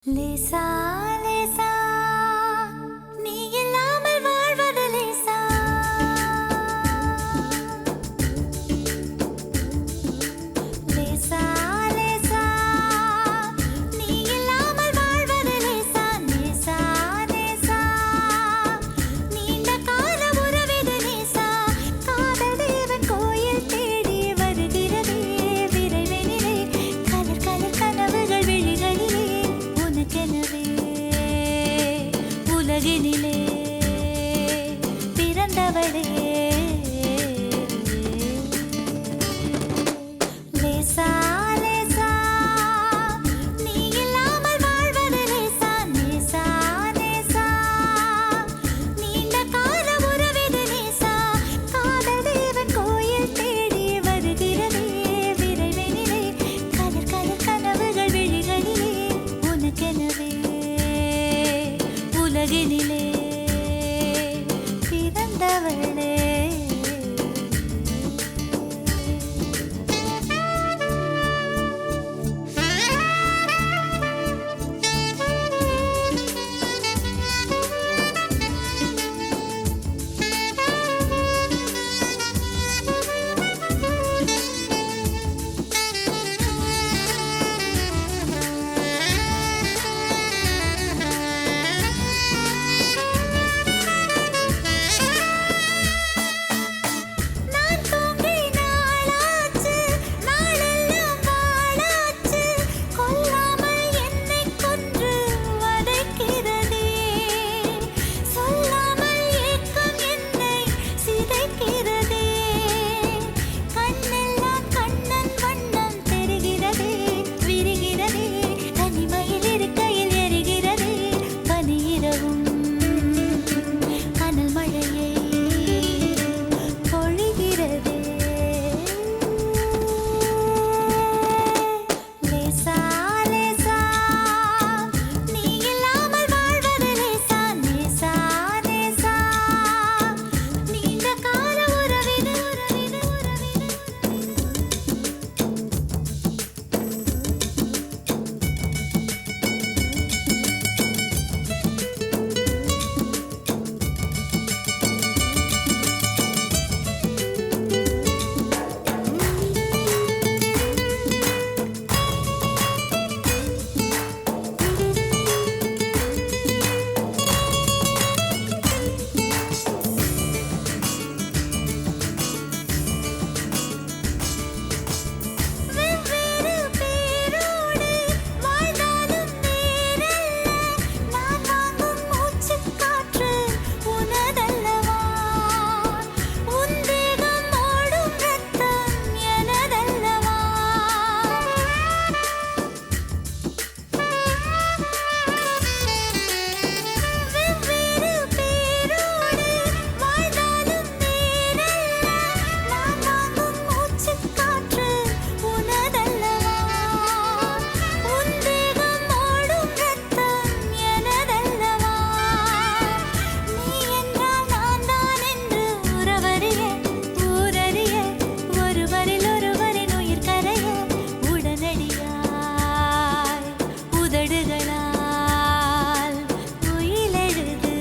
லேசா லேசா நீ இல்லாமல் வாழ்வது லேசா லேசா லேசா நீ இல்லாமல் வாழ்வது லேசா லேசா லேசா நீண்ட கால உறவிது லேசா காதல் தேவன் கோயில் தேடி வருகிறதே விரைவினிலே கலர் கலர் கனவுகள் விழிகளிலே உனக்கெனவே உலகினிலே பிறந்தவளே லேசா லேசா நீ இல்லாமல் வாழ்வது லேசா லேசா லேசா நீண்ட கால உறவிது லேசா காதல் தேவன் கோயில் தேடி வருகிறதே விரைவினிலே கலர் கலர் கனவுகள் விழிகளிலே உனக்கெனவே உலகினிலே பிறந்தவளே நான் தூங்கி நாளாச்சு நாளெல்லாம் வாழாச்சு கொல்லாமல் என்னை கொன்று வதைக்கிறதே சொல்லாமல் ஏக்கம் என்னை சிதைக்கிறதே கண்ணெல்லாம் கண்ணன் வண்ணம் தெரிகிறதே விரிகிறதே தனிமையில் இருக்கையில் எரிகிறதே பனியிரவும் கனல் மழையை பொழிகிறதே லேசா லேசா நீ இல்லாமல் வாழ்வது லேசா லேசா லேசா நீண்ட கால உறவிது உறவிது உறவிது வெவ்வேறு பேரோடு வாழ்ந்தாலும் நேரல்ல நான் வாங்கும் மூச்சுக் காற்று உனதல்லவா உன் தேகம் ஓடும் ரத்தம் எனதல்லவா வெவ்வேறு பேரோடு வாழ்ந்தாலும் நேரல்ல நான் வாங்கும் மூச்சுக் காற்று உனதல்லவா உன் தேகம் ஓடும் ரத்தம் எனதல்லவா நீ என்றால் நான் தான் என்று உறவறிய ஊரறிய ஒருவரில் ஒருவரின் உயிர் கரைய உடனடியாய் உதடுகளால் உயிலெழுது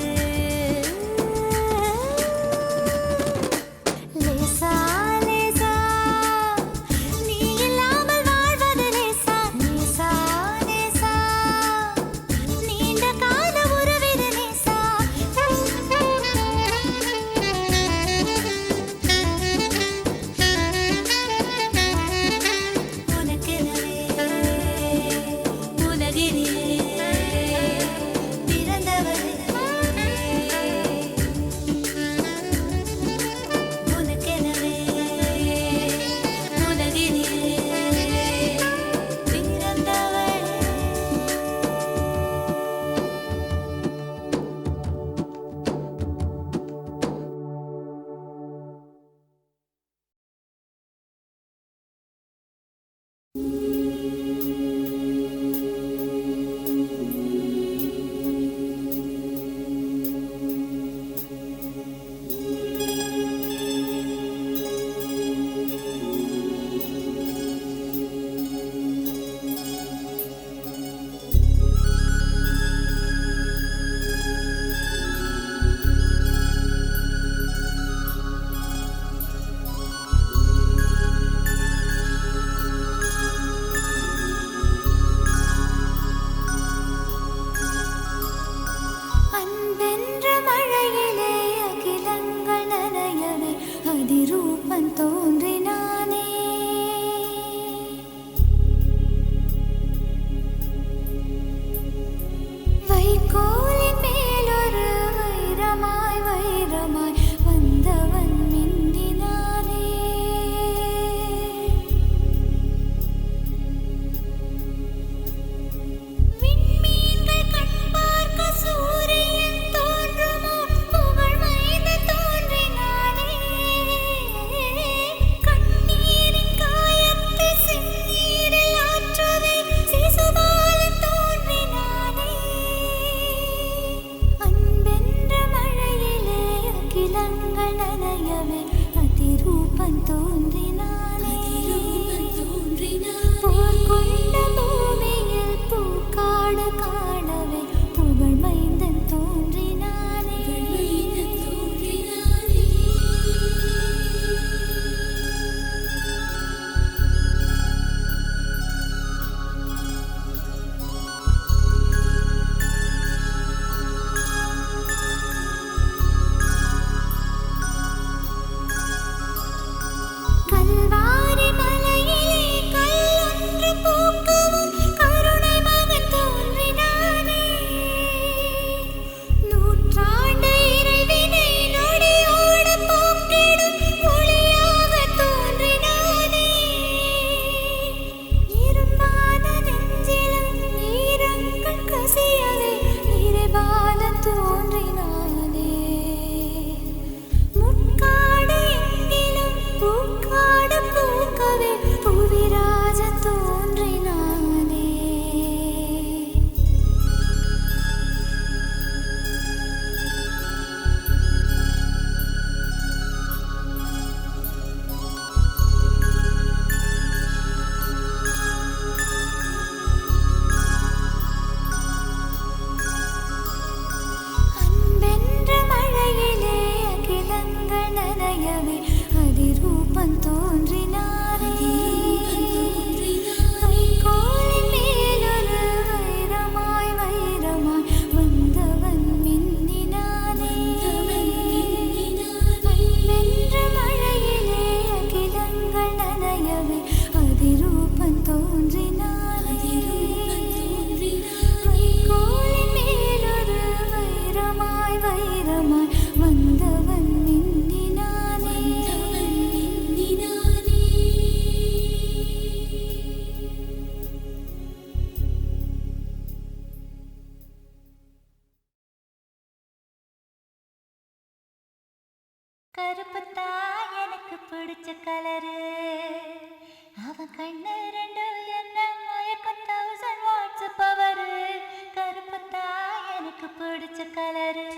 லேசா லேசா நீ இல்லாமல் வாழ்வது லேசா லேசா லேசா நீண்ட கால உறவிது லேசா உனக்கெனவே உலகினிலே பிறந்தவளே உனக்கெனவே உலகினிலே பிறந்தவளே நிலவே புவிராஜன் தோன்றினானே. அன்பென்ற மழையிலே அகிலங்கள் நனையவே அதிரூபம் தோன்றினாரே. வைக்கோலின் மேலொரு வைரமாய் வைரமாய் வந்தவன் மின்னினானே. அன்பென்ற மழையிலே அகிலங்கள் நனையவே அதிரூபம் தோன்றினாரே. வைக்கோலின் மேலொரு வைரமாய் வைரமாய் வந்தவன் மின்னினானே. கருப்புத்தா எனக்கு பிடிச்ச கலரு, அவன் கண்ணு ரெண்டு என்ன மயக்கம் 1000 வாட்ஸ் பவரு. கருப்புத்தா எனக்கு பிடிச்ச கலரு.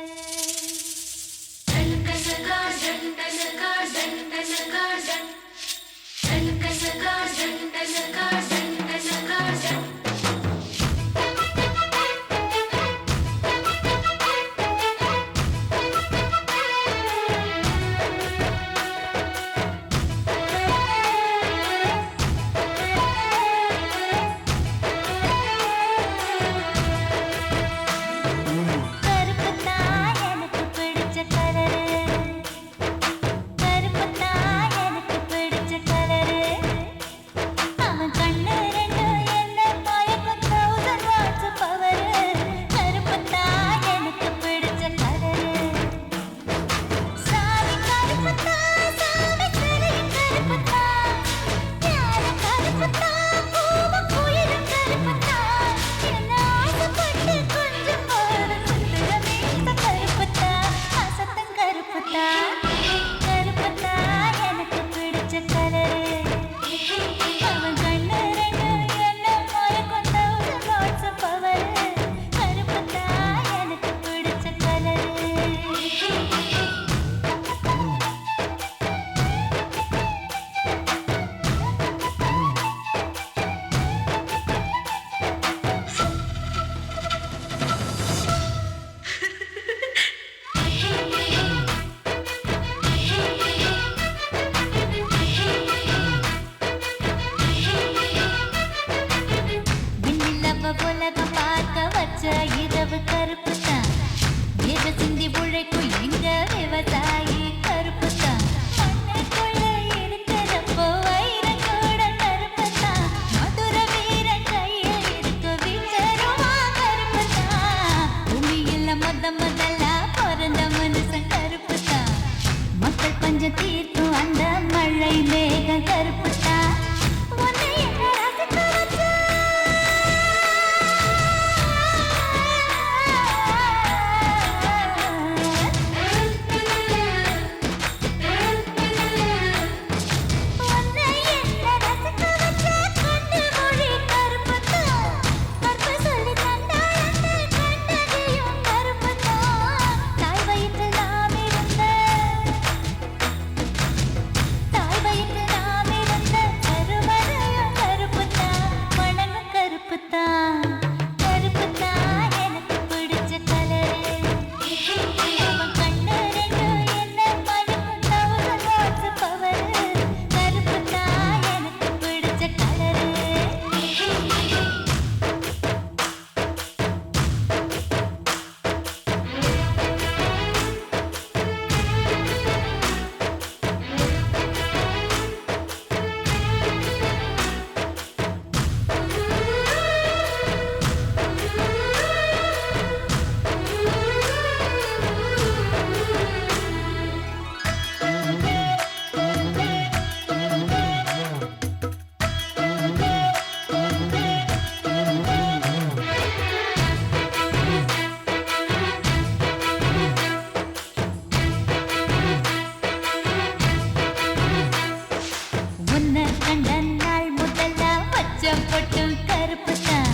கண்ட நாள் முதல்ல வச்ச பொட்டும் கருப்பு தான்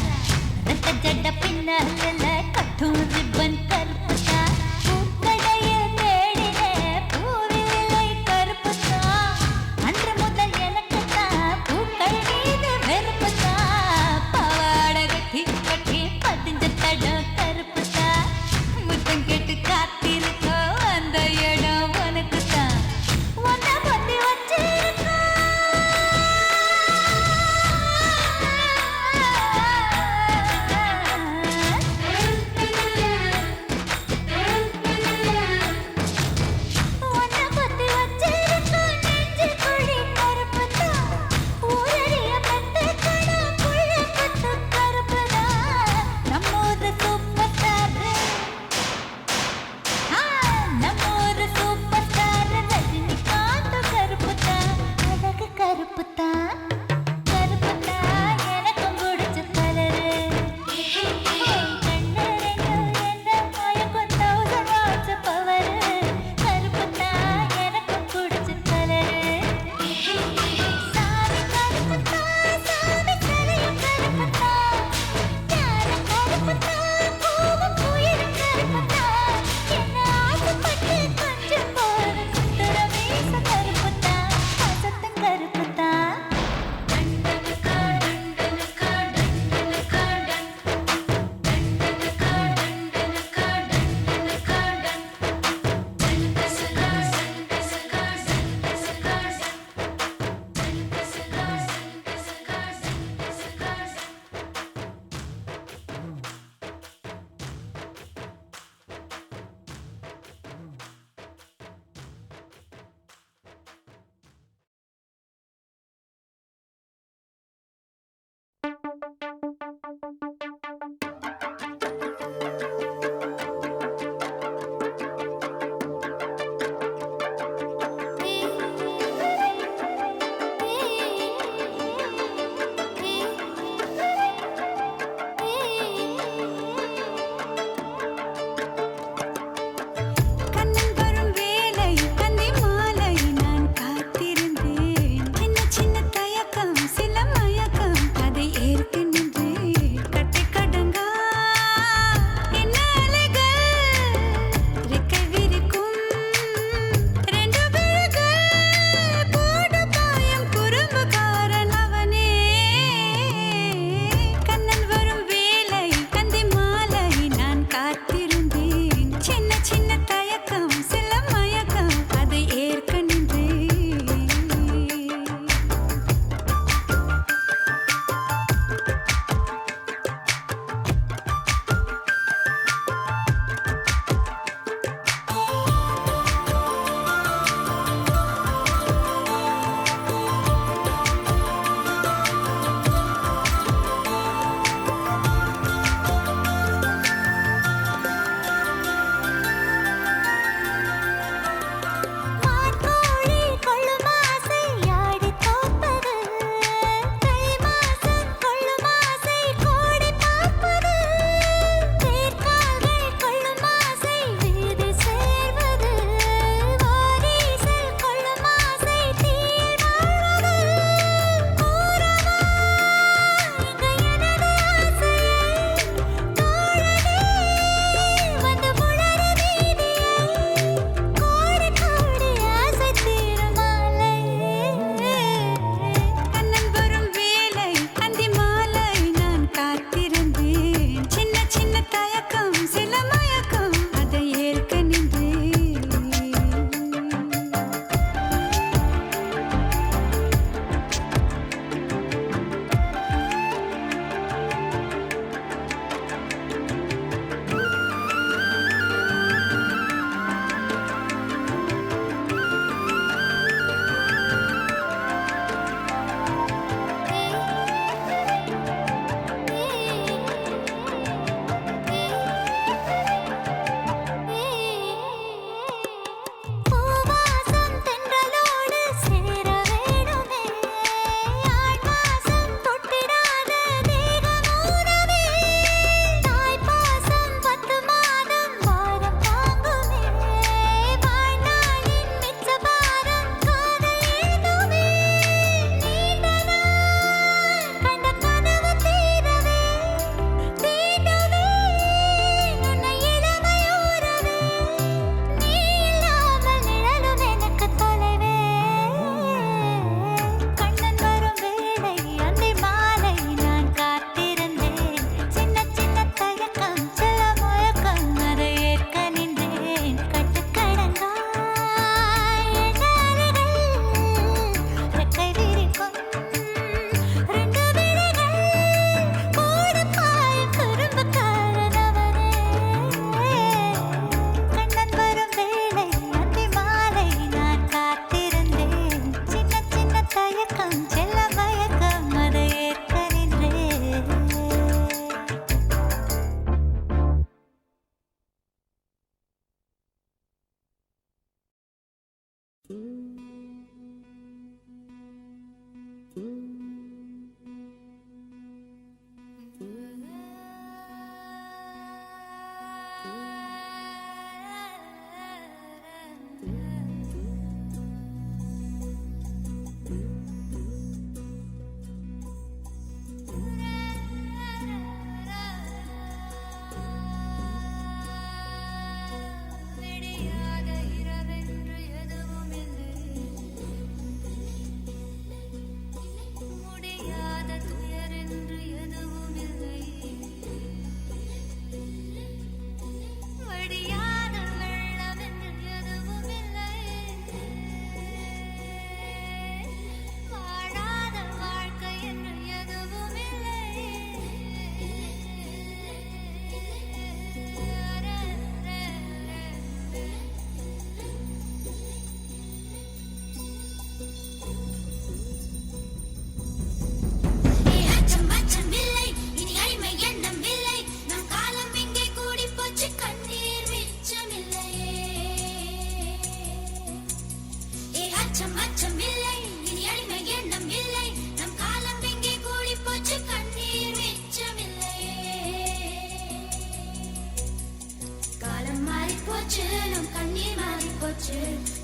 ரத்த ஜட பின்னால கட்டும் ரிப்பன் கருப்பு தான் பூக்கடையில் தேடின பூவிலை கருப்பு தான் அன்று முதல் எனக்கு தான் பூக்கள் மீது வெறுப்பு தான் பவாட கட்டி கட்டி பதிஞ்ச தடம் கருப்பு தான் முத்தம் கேட்டு காத்திருக்கோம் அந்த இடம் உனக்கு தான் உன்னை பத்தி வச்சிருக்கோம் உன்னை பத்தி வச்சிருக்கோம் நெஞ்சு குழி கருப்பு தான் ஊரறிய பட்டு கடா புள்ள பட்டு கருப்பு தான் நம்மூரு சூப்பர் ஸ்டார் நம்மூரு சூப்பர் ஸ்டார் ரஜினிகாந்த் கருப்பு தான் அழகு கருப்பு தான் கருப்பு தான் எனக்கும் பிடிச்ச கலரு கண்ணு ரெண்டும் என்ன மயக்கும் 1000 watts பவர் கருப்பு தான் எனக்கும் பிடிச்ச கலரு சாமி கருப்பு தான் சாமி சிலையும் கருப்பு தான் ஞானம் கருப்பு தான் கோபம் புயலும் கருப்பு தான் என்ன ஆசைப்பட்டு கொஞ்சம் போற குத்துற மீச கருப்பு தான் அசத்தம் கருப்பு தான்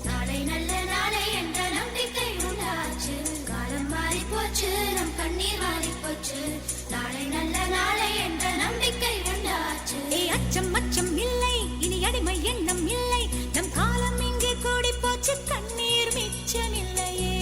நாளை நல்ல நாளை என்ற நம்பிக்கை உண்டாச்சு. காலம் மாறி போச்சு, நம் கண்ணீர் மாறி போச்சு. நாளை நல்ல நாளை என்ற நம்பிக்கை உண்டாச்சு. அச்சம் அச்சம் இல்லை, இனி அடிமை எண்ணம் இல்லை. நம் காலம் இங்கே கூடி போச்சு, கண்ணீர் மிச்சம் இல்லையே.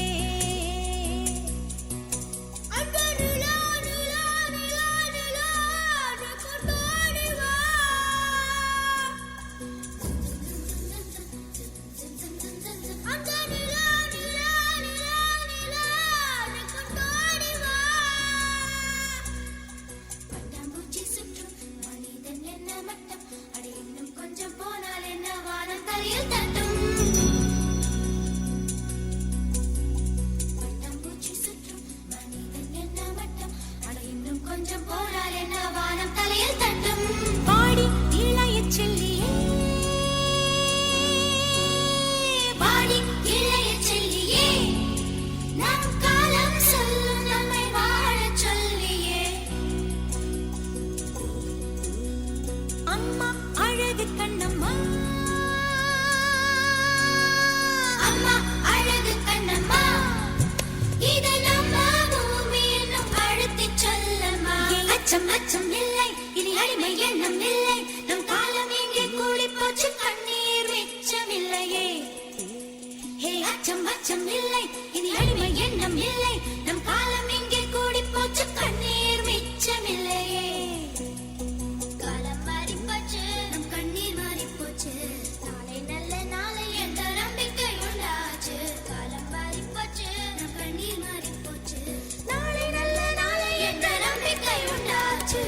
அச்சம் இல்லை, இனி அடிமை எண்ணம் இல்லை. நம் காலம் இங்கே கூடி போச்சு, கண்ணீர் மிச்சம் இல்லையே. அச்சம் இல்லை, இனி அடிமை எண்ணம் இல்லை. நம் காலம் இங்கே கூடி போச்சு, கண்ணீர் மிச்சம் இல்லையே. காலம் மாறி போச்சு, நம் கண்ணீர் மாறி போச்சு. நாளை நல்ல நாளை என்ற நம்பிக்கை உண்டாச்சு. காலம் மாறி போச்சு, நம் கண்ணீர் மாறி போச்சு. நாளை நல்ல நாளை என்ற நம்பிக்கை உண்டாச்சு.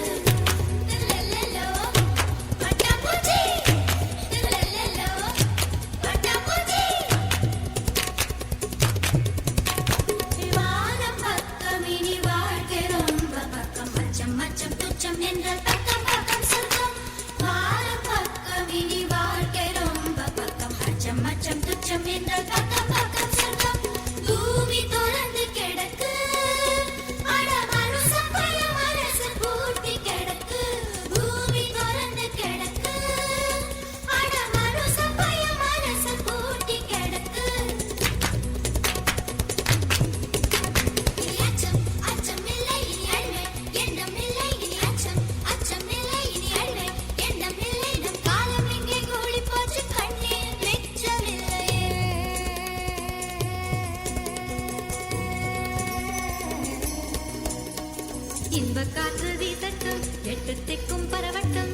இன்ப காற்று வீசட்டும், எட்டு திக்கும் பரவட்டும்.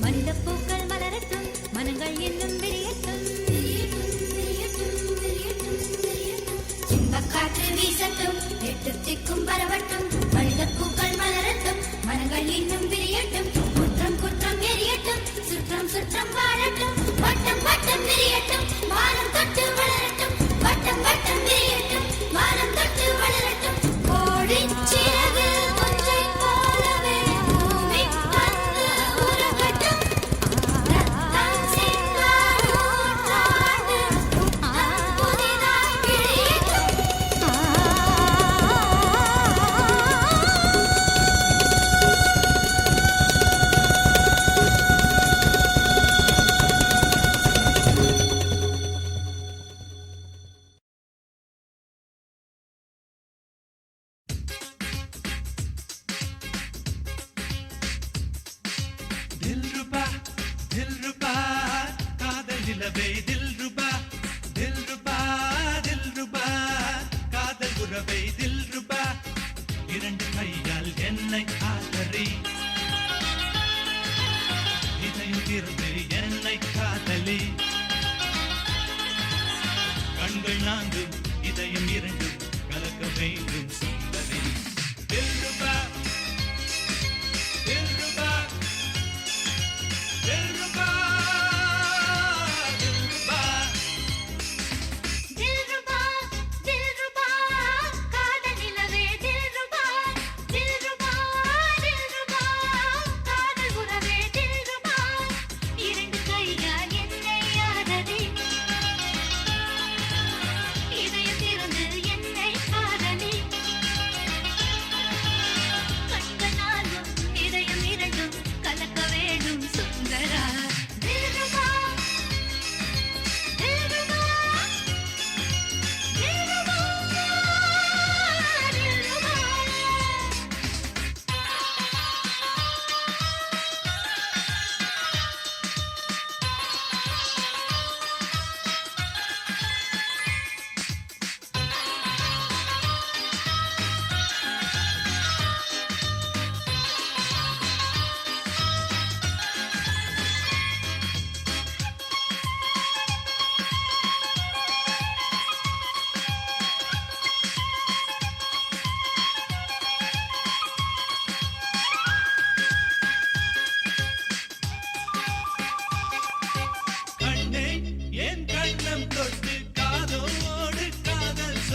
மனித பூக்கள் மலரட்டும், மனங்கள் இன்னும் விரியட்டும். இன்ப காற்று வீசட்டும், எட்டு திக்கும் பரவட்டும். மனித பூக்கள் மலரட்டும், மனங்கள் இன்னும் விரியட்டும். குற்றம் குற்றம் எரியட்டும், சுற்றம் சுற்றம் வாழட்டும். வட்டம் வட்டம் விரியட்டும், வானம் தொட்டு வளரட்டும். வட்டம் வட்டம் விரியட்டும், வானம் தொட்டு வளரட்டும். கோடிச்சிறகு ஒன்றை போலவே பூமி வந்து உருகட்டும். ரத்தம் சிந்தாத நூற்றாண்டு புதிதாய் விழியட்டும். दिलरुबा कादल निलवे दिलरुबा दिलरुबा दिलरुबा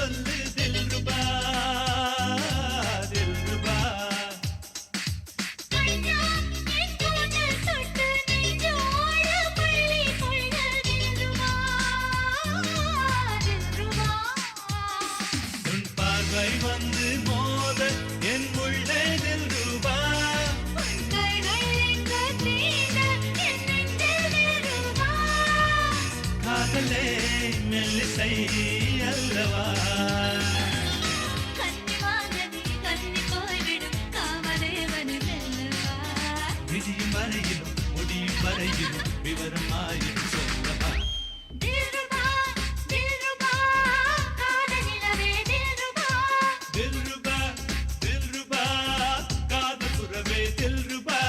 சொல்லு தில்ருபா தில்ருபா கண்ணா என் தோட்டல் தொட்டு நெஞ்சோட பள்ளி கொள்ள தில்ருபா தில்ருபா உன் பார்வை வந்து மோத என் உள்ளே தில்ருபா கைகள் எங்க தீண்ட என் நெஞ்சில் தில்ருபா காதலே மெல்லிசை அல்லவா கன்னிமானதி கன்னி போய்விடும் காமதேவனு வெல்லவா விடியும் வரையிலும் முடியும் வரையிலும் விவரம் ஆயும் சொல்லவா தில்ருபா தில்ருபா காதலிலவே தில்ருபா தில்ருபா தில்ருபா காதல் புறவே தில்ருபா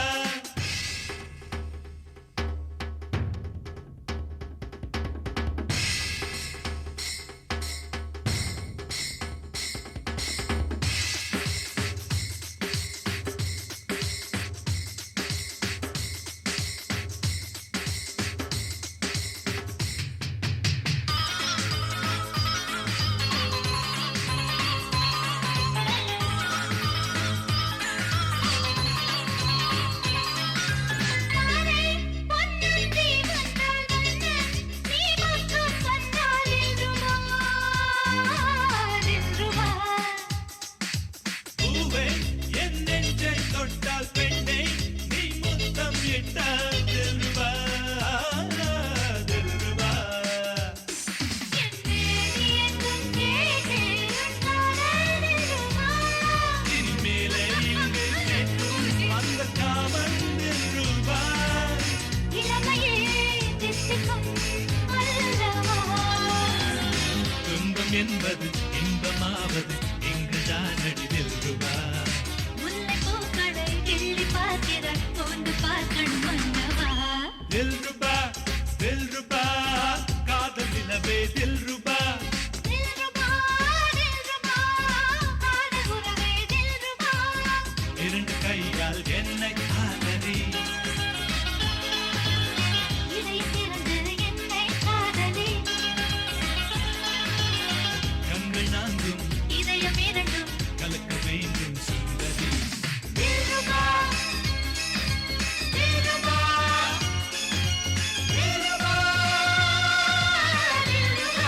நானே பொன்னந்தி வந்தால் வந்தேன் நீ பக்கம் வந்தால் தில்ருபா தில்ருபா பூவே என் நெஞ்சை தொட்டால் பெண்ணை நீ முத்தம் இட்டால் தில்ருபா தில்ருபா என்னே நீ எங்கும் கேட்டேன் காதல் தில்ருபா இனிமேலே இங்கு கேட்கும் அந்த காமன் தில்ருபா இளமையே தித்திக்கும் அல்லவா துன்பம் என்பது இன்பமாவது இங்குதான் அடி தில்ருபா முல்லை பூக்களை கிள்ளி பார்க்கிறாய் போந்து பார்க்கணும் மன்னவா தில்ருபா தில்ருபா காதல் நிலவே தில்ருபா தில்ருபா தில்ருபா காதல் உறவே தில்ருபா இரண்டு கையால் என்னை காதலி இதயம் திறந்து என்னை காதலி கண்கள் நான்கும் இதயம் இரண்டும் கலக்க வேண்டும் சுந்தரி தில்ருபா தில்ருபா தில்ருபா தில்ருபா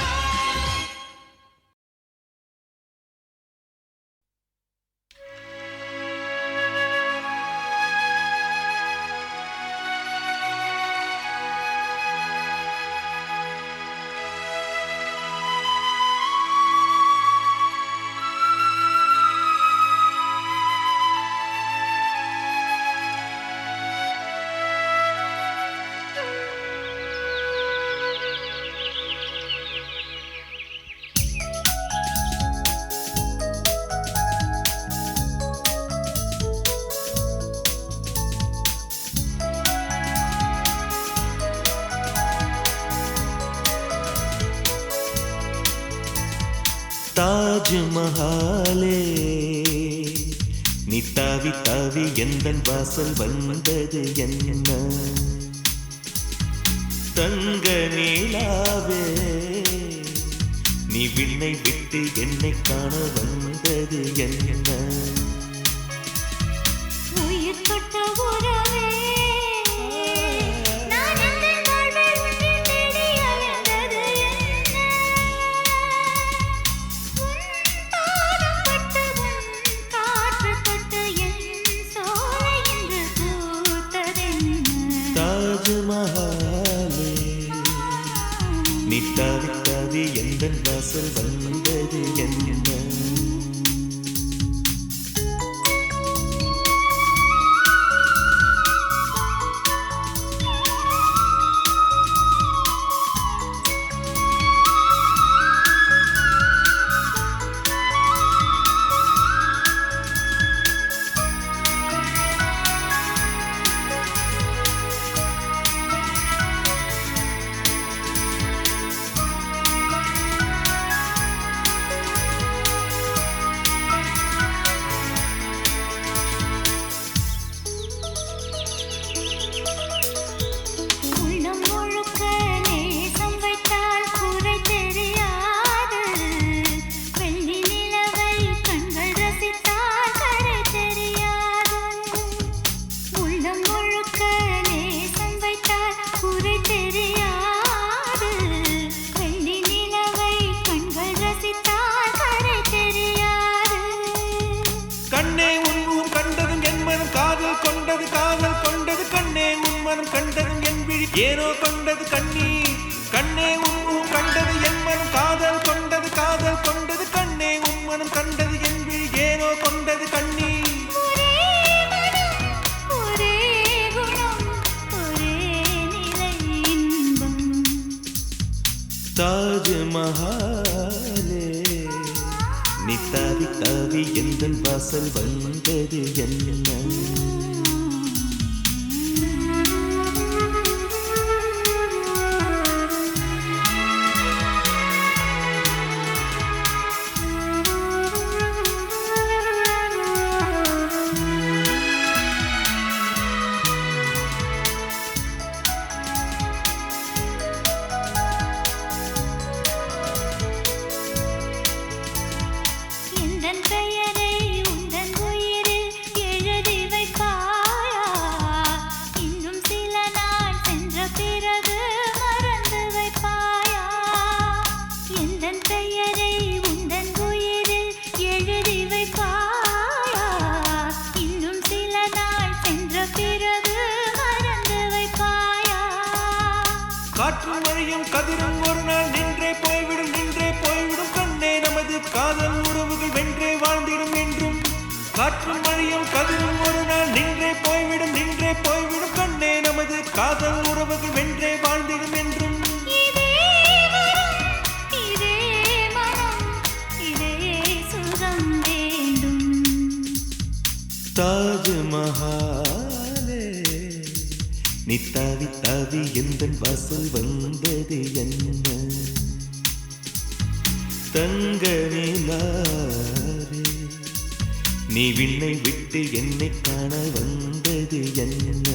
தாஜ்மஹாலே நீ தாவி தாவி எந்தன் வாசல் வந்தது என்ன தங்க நீலாவே நீ விண்ணை விட்டு என்னை காண வந்தது என்ன உயிர் தொட்ட உறவே நான் அந்த வாழ்வில் உன்னை தேடி அலைந்தது என்ன உன் பாதம் பட்டு உன் காற்று தொட்டு என் சோலை என்று பூத்ததென்ன தாஜ்மஹாலே நீ தாவி தாவி எந்தன் வாசல் வந்தது என்ன ஏனோ கொண்டது கண்ணீர் கண்ணே உன்முகம் கண்டது என் மனம் காதல் கொண்டது கண்ணே உன் மனம் கண்டது என் விழி ஏனோ கொண்டது கண்ணீர் ஒரே மனம், ஒரே குணம், ஒரே நிலை இன்பம். தாஜ்மஹாலே நீ தாவி தாவி எந்தன் வாசல் வந்தது என்ன எந்தன் பெயரை உந்தன் உயிரில் எழுதி வைப்பாயா? இன்னும் சில நாள் சென்ற பிறகு மறந்து வைப்பாயா? எந்தன் பெயரை உந்தன் உயிரில் எழுதி வைப்பாயா? இன்னும் சில நாள் சென்ற பிறகு மறந்து வைப்பாயா? காற்றும் மழையும் கதிரும் ஒரு நாள் நின்றே போய்விடும் கண்ணே நமது காதல் உறவுகள் வென்றே வாழ்ந்திடும் என்றும் காற்றும் மழையும் கதிரும் ஒரு நாள் நின்றே போய்விடும் கண்ணே நமது காதல் உறவுகள் வென்றே வாழ்ந்திடும் என்றும் இதே வரம், இதே மனம், இதே சுகம் வேண்டும். தாஜ்மஹாலே நீ தாவி தாவி எந்தன் வாசல் வந்தது என்ன தங்க நிலாவே நீ விண்ணை விட்டு என்னை காண வந்தது என்ன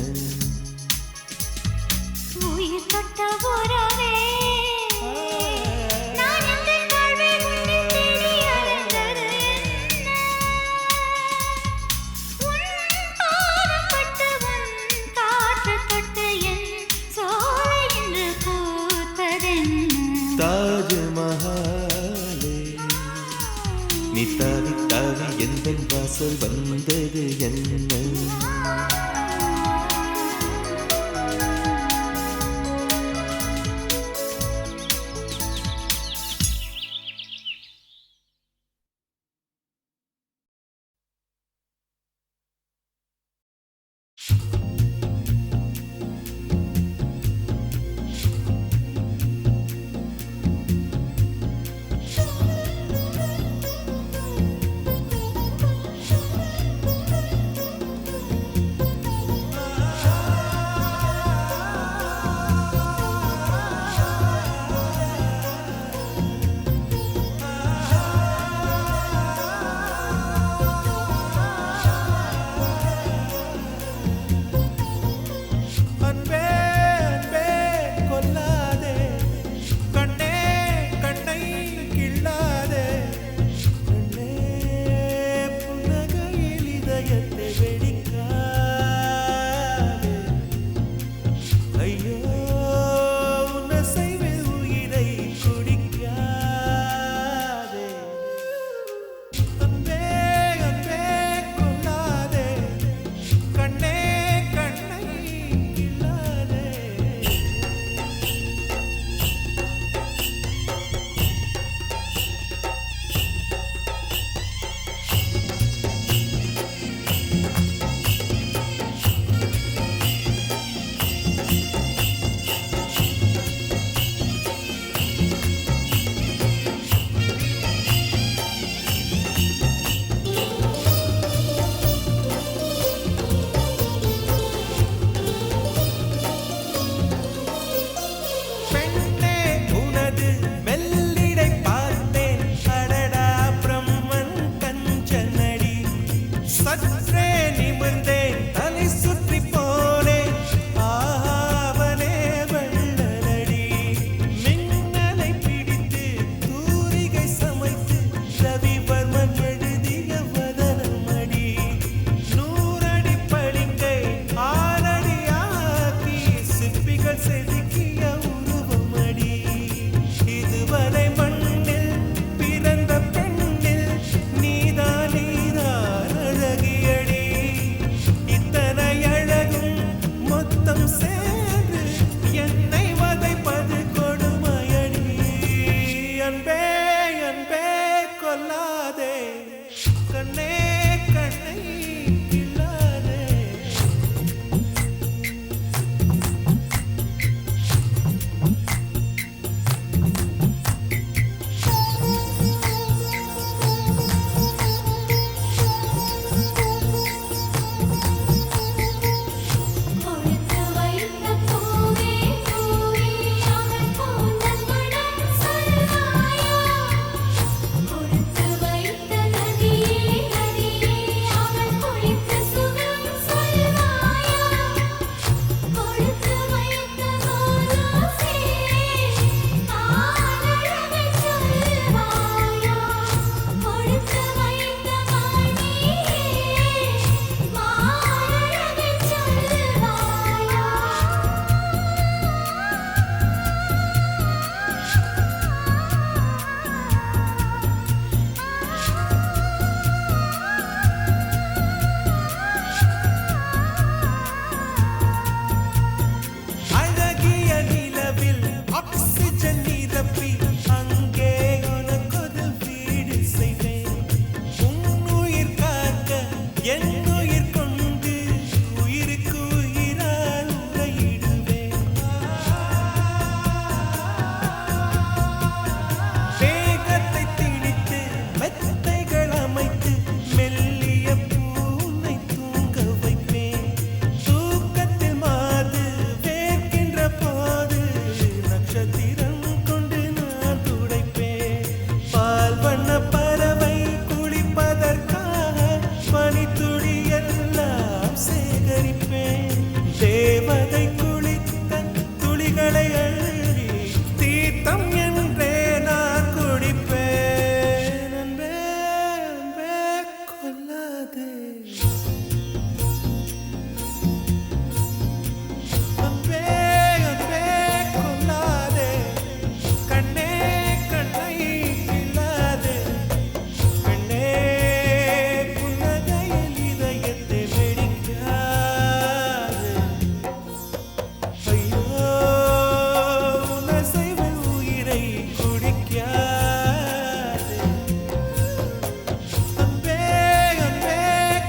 உயிர் தொட்ட உறவே, நான் எந்தன் வாழ்வில் உன்னை தேடி அலைந்தது என்ன? உன் பாதம் பட்டு உன் காற்று தொட்டு என் சோலை இன்று பூத்ததென்ன? தாஜ்மஹாலே நீ தாவி தாவி எந்தன் வாசல் வந்தது என்ன கண்ணே கண்ணை கிள்ளாதே. கொடுத்து வைத்த பூவே பூவே அவன் கூந்தல் மணம் சொல்வாயா கொடுத்து வைத்த நதியே நதியே அவன் குளித்த சுகம் சொல்வாயா கொடுத்து வைத்த கோலோசே ஆனழகை சொல்வாயா கொடுத்து வைத்த மணியே மானழகை சொல்வாயா அழகிய நிலவில் ஆக்சிஜன் நிரப்பி அங்கே உனக்கொரு வீடு செய்வேன். உன்னுயிர் காக்க என் உயிர் கொண்டு உயிருக்கு உயிரால் உறையிடுவேன். வேகத்தை திணித்து மெத்தைகள் அமைத்து மெல்லிய பூனை தூங்க வைப்பேன். தூக்கத்தில் மாது வேர்க்கின்ற போது நட்சத்திரம் கொண்டு நான் துடைப்பேன். பால் வண்ண பறவை குளிப்பதற்காக பனித்துளி எல்லாம் சேகரிப்பேன். தேவதை குளித்த துளிகளை அள்ளி தீர்த்தம் என்றே நான் குடிப்பேன். அன்பே அன்பே கொல்லாதே. அன்பே அன்பே கொல்லாதே. கண்ணே கண்ணை கிள்ளாதே. கண்ணே புன்னகையில் இதயத்தை வெடிக்காதே. ஐயோ உன் அசைவில் உயிரை குடிக்காதே. அன்பே அன்பே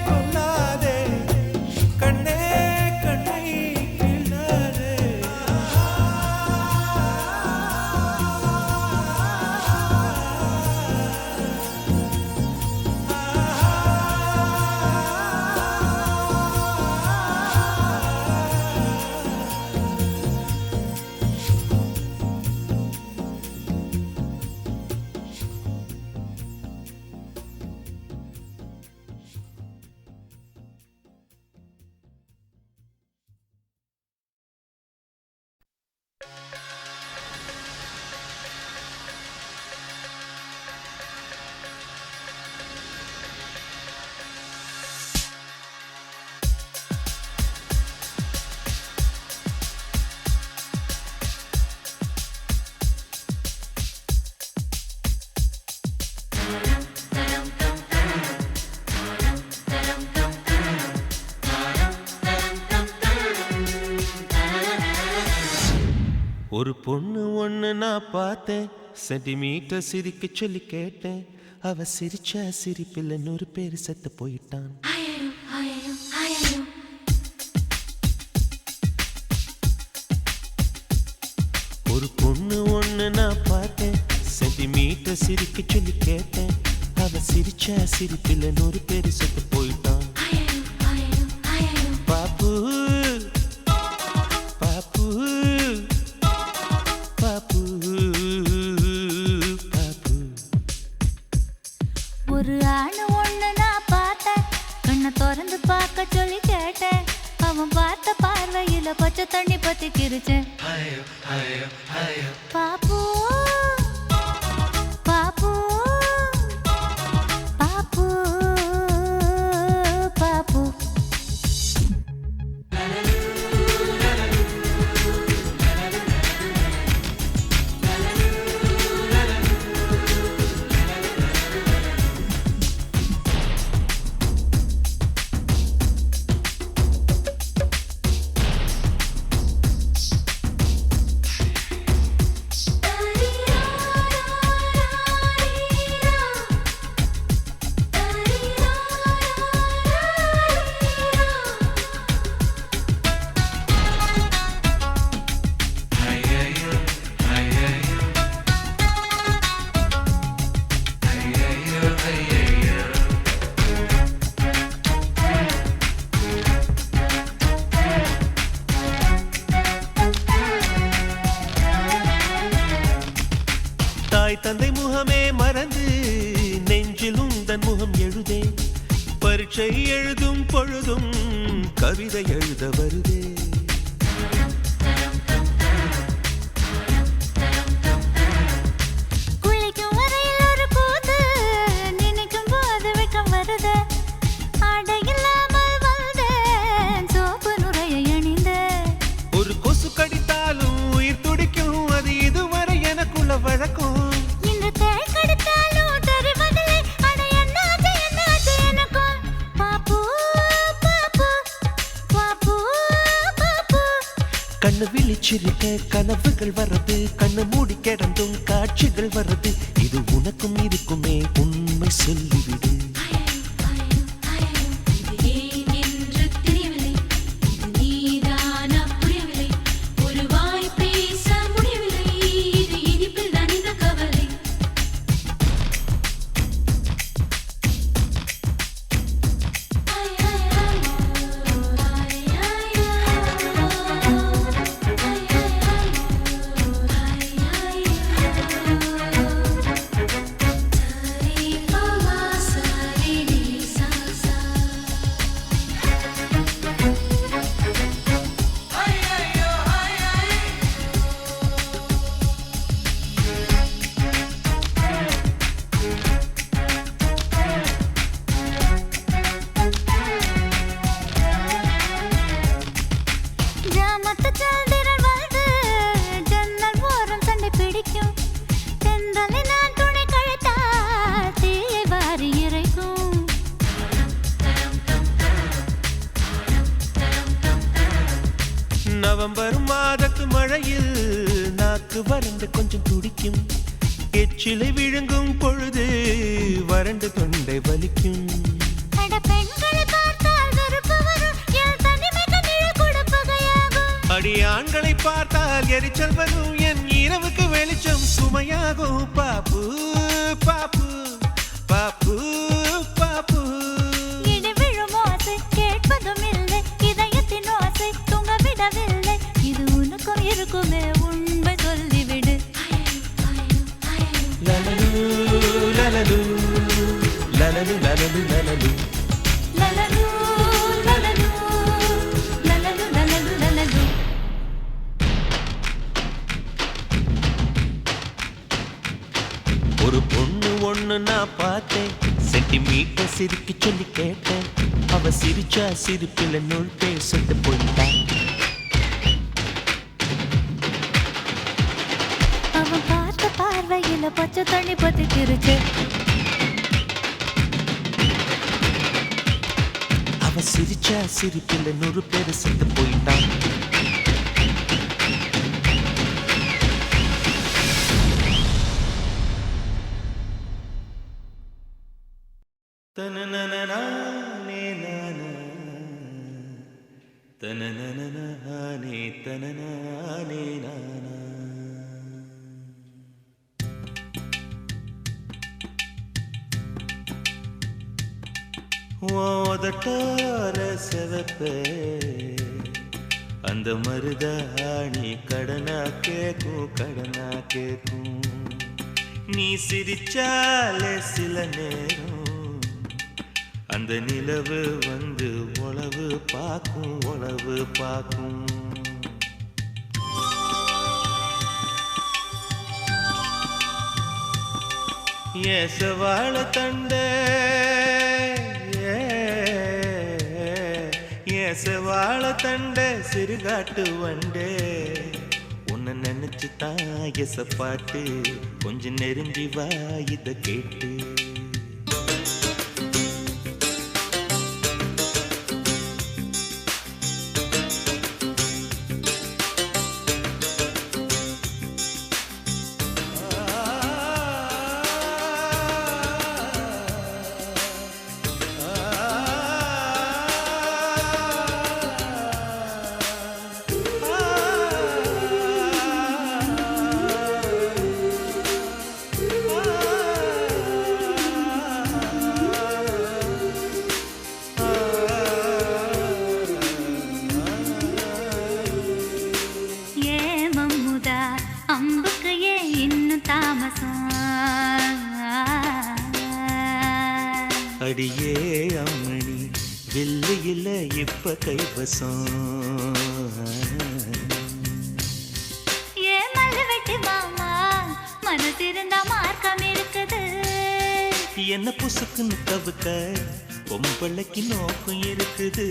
கொல்லாதே. கண்ணே கண்ணை கிள்ளாதே. ஒரு பொண்ணு ஒண்ணு நான் பார்த்தேன், சென்டிமீட்டர் சிரிக்க சொல்லி கேட்டேன். அவ சிரிச்ச சிரிப்பில் 100 பேர் செத்து போயிட்டான். ஆயிரம் ஆயிரம் ஆயிரம் ஒரு பொண்ணு ஒண்ணு நான் பார்த்தேன், சென்டிமீட்டர் சிரிக்க சொல்லி கேட்டேன். அவ சிரிச்ச சிரிப்பில் 100 பேர் செத்து போயிட்டான். ஆயிரம் ஆயிரம் ஆயிரம் பாப்பு பாப்பு பாப்பு பாப்பு. ஒரு ஆணு ஒண்ணு நான் பார்த்தேன், கண்ணை திறந்து பார்க்க சொல்லி கேட்டேன். அவன் பார்த்த பார்வையில பச்சை தண்ணி பத்தி கிரிச்சேன். பாப்பு பாப்பு பாப்பு பாப்பு. தாரியா தாய் தந்தை முகமே மறந்து நெஞ்சில் உந்தன் முகம் எழுதே பரீட்சை எழுதும் பொழுதும் கவிதை எழுத வருதே குளிக்கும் வரையில் ஒரு கூத்து நினைக்கும் போது வெட்கம் வருது ஆடை இல்லாமல் வந்தேன் சோப்பு நுரையை அணிந்தேன் ஒரு கொசு கடித்தாலும் உயிர் துடிக்கும் அது இதுவரை எனக்குள்ள வழக்கம் இன்று தேள் கடித்தாலும் தெரிவதில்லை அட என்னாச்சு என்னாச்சு எனக்கும் பாப்பு பாப்பு பாப்பு பாப்பு கண்ணு விழிச்சிருக்க கனவுகள் வர்றது கண்ணு மூடி கிடந்தும் காட்சிகள் வர்றது இது உனக்கும் இருக்குமே உண்மை சொல்லிவிடு இது ஏன் என்று தெரியவில்லை இது நீதானா புரியவில்லை ஒரு வாய் பேச முடியவில்லை இது இனிப்பில் தான் இந்த கவலை ஜாமத்து சந்திரன் வந்து ஜன்னல் ஓரம் சண்டை பிடிக்கும் தென்றலை நான் துணை கழித்தால் தீயை வாரி இறைக்கும் நவம்பர் மாதத்து மழையில் நாக்கு வறண்டு கொஞ்சம் துடிக்கும் எச்சிலை விழுங்கும் பொழுது வறண்டு தொண்டை வலிக்கும் அட பெண்களை பார்த்தால் வெறுப்பு வரும் என் தனிமைக்கு நிழல் கொடுப்பகையாகும் அடி ஆண்களை பார்த்தால் எரிச்சல் வரும் என் இரவுக்கு வெளிச்சம் சுமையாகும் பாப்பு பாப்பு பாப்பு பாப்பு இடி விழும் ஓசை கேட்பதும் இல்லை இதயத்தின் ஓசை தூங்க விடவில்லை இது உனக்கும் இருக்குமே உண்மை சொல்லிவிடு லலலு லலலு லலலு லலலு லலலு லலலு லலலு லலலு லலலு லலலு ஒரு பொண்ணு ஒண்ணு நான் பார்த்தேன் சென்டிமீட்டர் சிரிக்க சொல்லி கேட்டேன் அவ சிரிச்சா சிரிப்பில நூல் பேசிட்டு போயிட்டான் அவன் பார்த்த பார்வையில பச்சை தண்ணி பத்திக்கிருச்சு அவ சிரிச்சா சிரிப்பில நூறு பேர் செத்து போயிட்டான் தனனனனானே நானா தனனனனானே தனனானே நானா ஓதட்டார செவப்பே அந்த மருதாணி கடனா கேக்கும் நீ சிரிச்சாலே சில நேரம் அந்த நிலவு வந்து உளவு பார்க்கும் ஏசவாழ தண்டே ஏசவாழ தண்டே சிறுகாட்டு வண்டே உன்னை நினைச்சு தான் எசப்பாட்டு கொஞ்சம் நெருங்கி வா இத கேட்டு அடியே அம்மணி வில்லு இல்ல இப்ப கைவசம். ஏ மல்லு வெட்டி மாமா மனசிருந்தா மார்க்கம் இருக்குது. என்ன புசுக்குன்னு தவிக்க பொம்பளைக்கு நோக்கம் இருக்குது.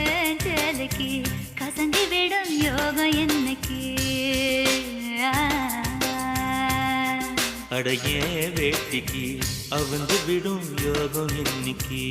ஏன் சேலைக்கு கசங்கி விடும் யோகம் என்னைக்கு. அடைய வேட்டிக்கு அவங்க விடும் யோகம் இன்னைக்கு.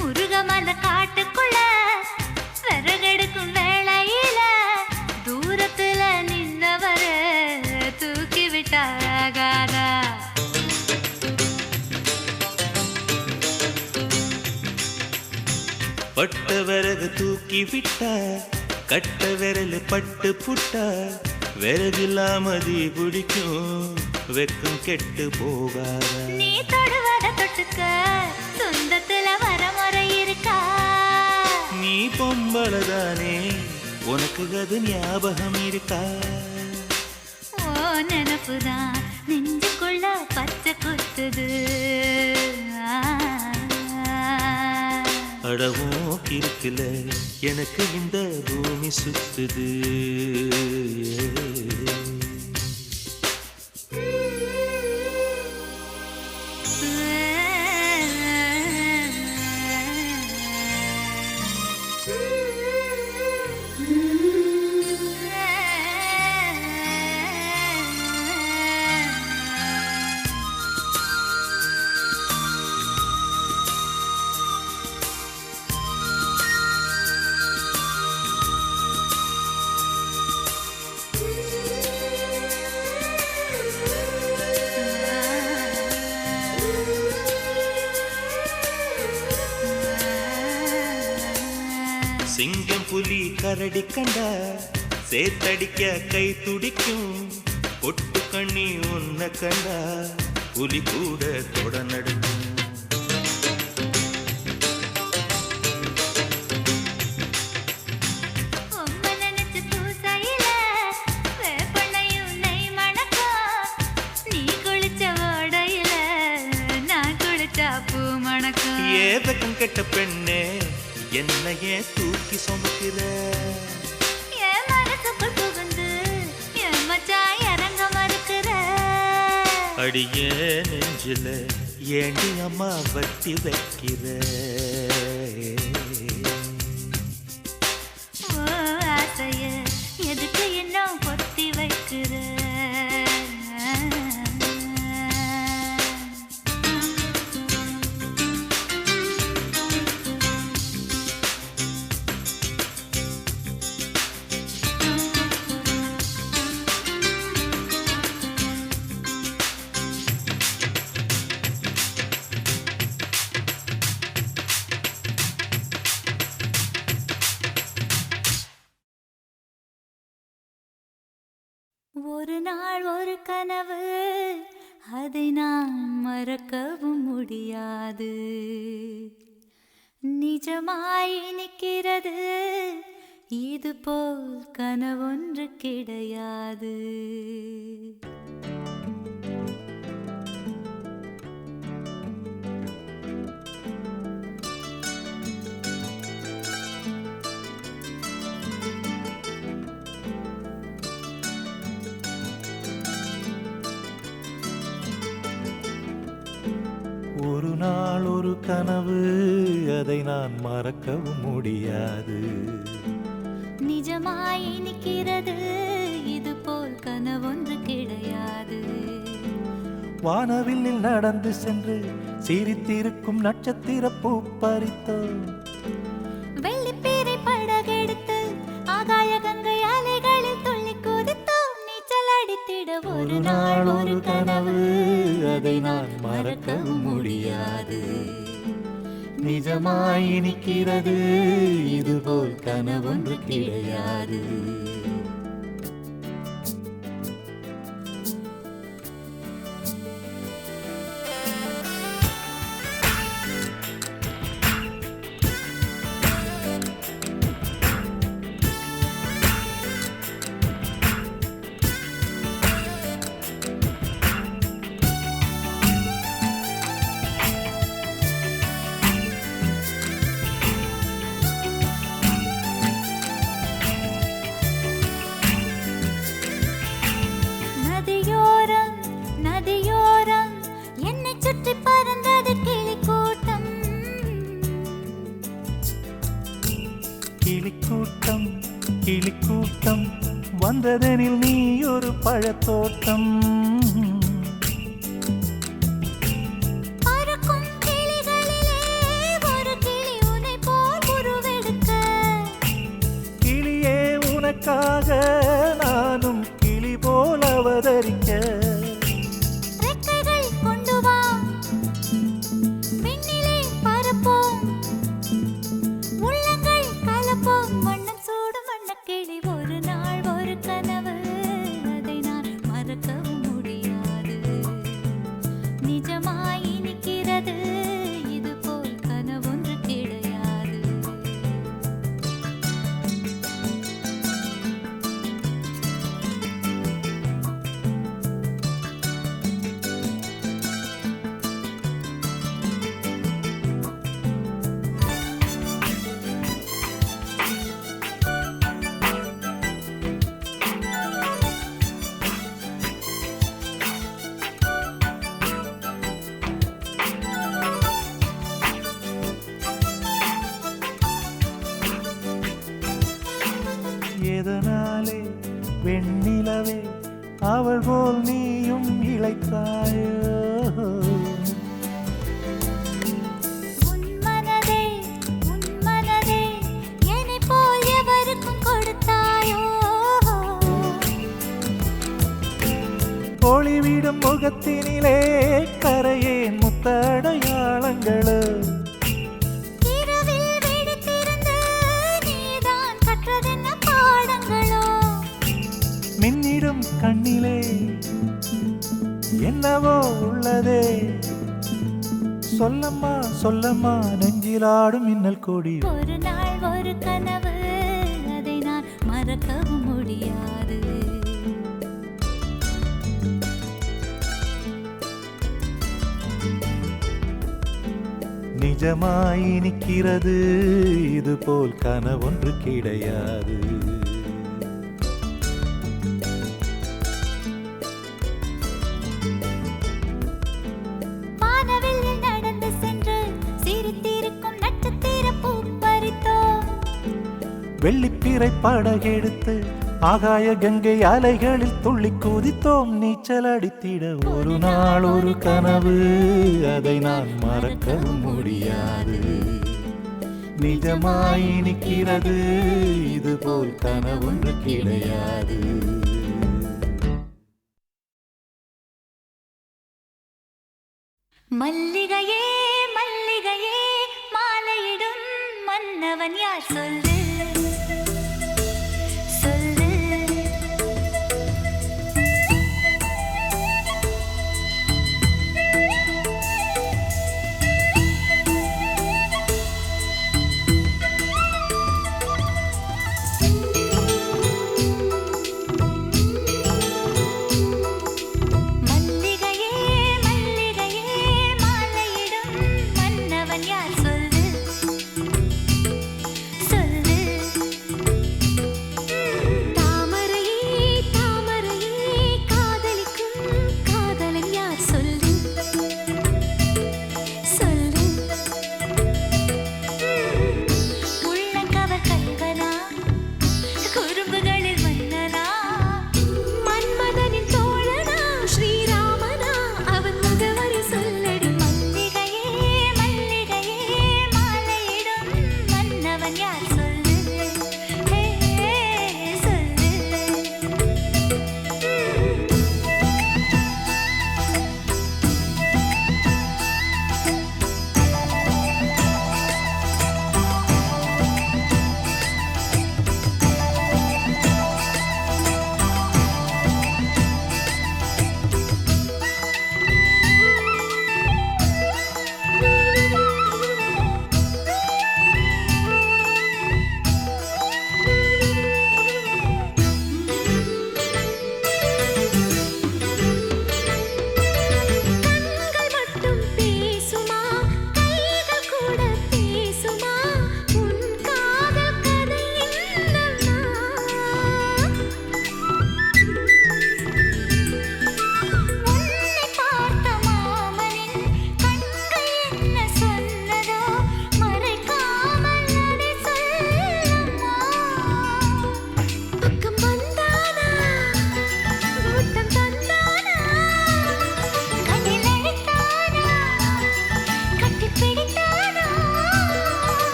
முருகமல காட்டுக்குள்ள விறகெடுக்கும் வேளையில தூரத்துல நின்னவர தூக்கி விட்டாகாதா. பட்ட விறகு தூக்கி விட்டா கட்ட விரல் பட்டு புட்டா விறகில்லாமதி பிடிக்கும் வெக்கம் கெட்டு போகாத. நீ தொடுவத தொட்டுக்க சொந்தத்துல வரமுறை இருக்கா. நீ பொம்பளதானே உனக்கு அது ஞாபகம் இருக்கா. ஓ நினப்புதான் நெஞ்சுக்குள்ள பச்சை குத்துது. அடவும் இருக்குல எனக்கு இந்த பூமி சுத்துது. சிங்கம் புலி கரடி கண்டா சேத்தடிக்க கை துடிக்கும். பொட்டு கண்ணி உன்ன கண்டா புலி கூட தொட நடுக்கும். உம்மை நினைச்சு பூசையில வேப்பெண்ணையும் நெய் மணக்கும். நீ குளிச்ச ஓடையில நான் குளிச்சா பூ மணக்கும். ஏதகம் கெட்ட பெண்ணே என்னையே தூக்கி சுமக்கிற. என் மனசுக்குள் புகுந்து என் மச்சான் இறங்க மறுக்கிற. அடியே நெஞ்சில ஏண்டி அம்மா வட்டி வைக்கிற. ஓ ஆசைய எதுக்கு இன்னும் பொத்தி வைக்கிற. ஒரு நாள் ஒரு கனவு அதை நான் மறக்கவும் முடியாது. நிஜமாய் நிற்கிறது இது போல் கனவொன்று கிடையாது. ஒரு நாள் ஒரு கனவு அதை நான் மறக்கவும் முடியாது. நிஜமாய் நிற்கிறது இது போல் கனவொன்று கிடையாது. வானவில்லில் நடந்து சென்று சிரித்திருக்கும் நட்சத்திர பூ பறித்தோம். வெள்ளிப்பீரை படகெடுத்து ஆகாய கங்கை அலைகளில் துள்ளி குதித்தோம். நீச்சல் அடித்திட ஒரு நாள் ஒரு கனவு, அதை நான் மறக்கவும் முடியாது. நிஜமாய் இனிக்கிறது, இதுபோல் கனவொன்று கிடையாது. நதியோரம் நதியோரம் என்னை சுற்றி பறந்தது கிளிக்கூட்டம். கிளிக்கூட்டம் கிளிக்கூட்டம் வந்ததெனில் நீ ஒரு பழத்தோட்டம். பறக்கும் கிளிகளிலே ஒரு கிளி உன்னை போல் உருவெடுக்க. கிளியே உனக்காக நானும் கிளி போல் அவதரிக்க. ரெக்கைகள் கொண்டு வா, விண்ணிலே பறப்போம். உள்ளங்கள் கலப்போம், வண்ணம் சூடும் வண்ணக்கிளி. ஒரு நாள் ஒரு கனவு, அதை நான் மறக்கவும் முடியாது. நிஜமாய் இனிக்கிறது, இதுபோல் கனவொன்று கிடையாது. எதனாலே வெண்ணிலவே அவள் போல் நீயும் இளைத்தாயோ. உன் மனதே என்னைப் போல் எவருக்கும் கொடுத்தாயோ. ஒளிவிடும் முகத்தினிலே கரையேன் முத்தடையாளங்களோ. இரவில் விழித்திருந்து நீதான் கற்றதென்ன பாடங்களோ. மின்னிடும் கண்ணிலே என்னவோ உள்ளதே. சொல்லம்மா சொல்லம்மா நெஞ்சிலாடும் மின்னல் கொடி. ஒரு நாள் ஒரு கனவு, அதை நான் மறக்கவும் முடியாது. நிஜமாய் இனிக்கிறது, இதுபோல் கனவொன்று கிடையாது. வானவில்லில் நடந்து சென்று சிரித்திருக்கும் நட்சத்திர பூ பறித்தோம். வெள்ளிப்பீரை படகெடுத்து ஆகாய கங்கை அலைகளில் துள்ளி குதித்தோம். நீச்சல் அடித்திட ஒரு நாள் ஒரு கனவு, அதை நான் மறக்கவும் முடியாது. நிஜமாய் இனிக்கிறது, இதுபோல் கனவொன்று கிடையாது. மல்லிகையே மல்லிகையே மாலையிடும் மன்னவன் யார் சொல்லு சொல்லு. மல்லிகையே மல்லிகையே மாலையிடும் மன்னவன் யார் சொல்லு சொல்லு.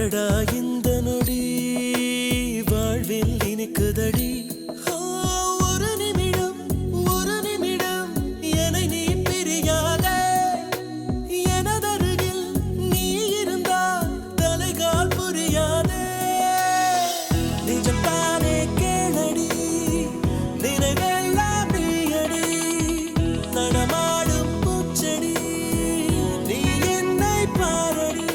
அடடா இந்த நொடி வாழ்வில் இனிக்குதடி ஆ, ஒரு நிமிடம் என்னை நீ பிரியாதே எனதருகில் நீ இருந்தால் தலைகால் புரியாதே நிஜம்தானே கேளடி நினைவெல்லாம் நீயடி நடமாடும் பூச்செடி நீ என்னை பாரடி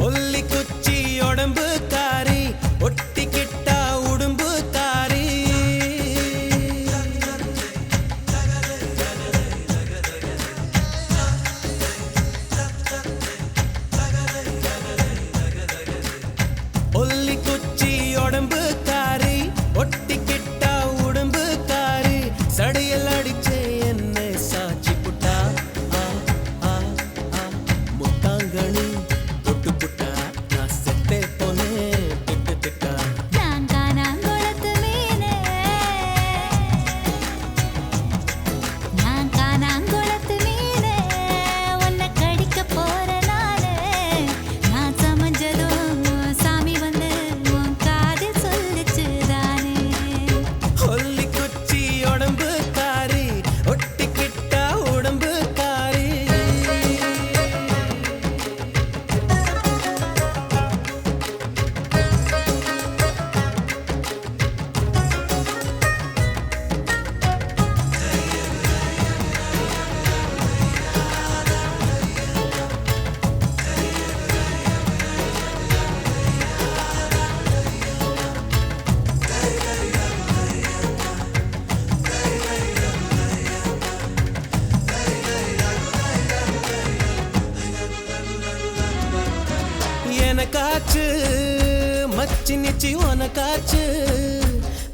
ஒல்லி குச்சி உடம்பு காரி ஒட்டிக்கிட்டா உடும்பு காரி ஒல்லி குச்சி உடம்பு காரி ஒட்டிக்கிட்டா உடம்பு காரி சடையல் அடிச்சே என்ன சாட்சி புட்டா ஆ ஆ ஆ முத்தாங்கணி தொட்டு புட்டா நான் செத்தே போனேன் திட்டு திட்டா நான் காணாங்குளத்து மீனே நான் காணாங்குளத்து மீனே உன்னை கடிக்க போற நானே நான் சமைஞ்சதும் சாமி வந்து உன் காதில் சொல்லிச்சு தானே ஒல்லி குச்சி உடம்பு காரி ஒட்டிக்கிட்டா உடம்பு காரி எனக்காச்சு மச்சி நிச்சி உனக்காச்சு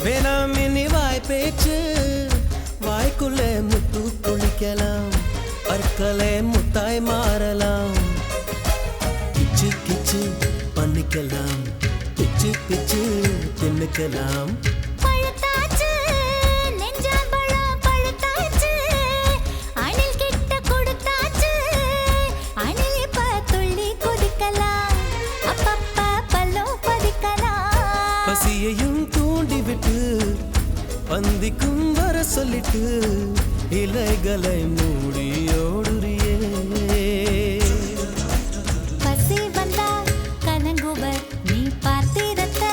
வேணாம் இனி வாய் பேச்சு வாய்க்குள்ளே முத்து குளிக்கலாம் பற்களே முத்தாய் மாறலாம் கிச்சு கிச்சு பண்ணிக்கலாம் பிச்சு பிச்சு தின்னுக்கலாம் பழுத்தாச்சு நெஞ்சாம்பழம் பழுத்தாச்சு அணில் கிட்ட கொடுத்தாச்சு அணில் இப்ப துள்ளி குதிக்கலாம் அப்பப்ப பல்லும் பதிக்கலாம் பசியையும் தூண்டி விட்டு பந்திக்கும் வர சொல்லிட்டு இலைகளை மூடி ஓடுறியே பசி வந்தா கலங்குவர் நீ பார்த்திரத்த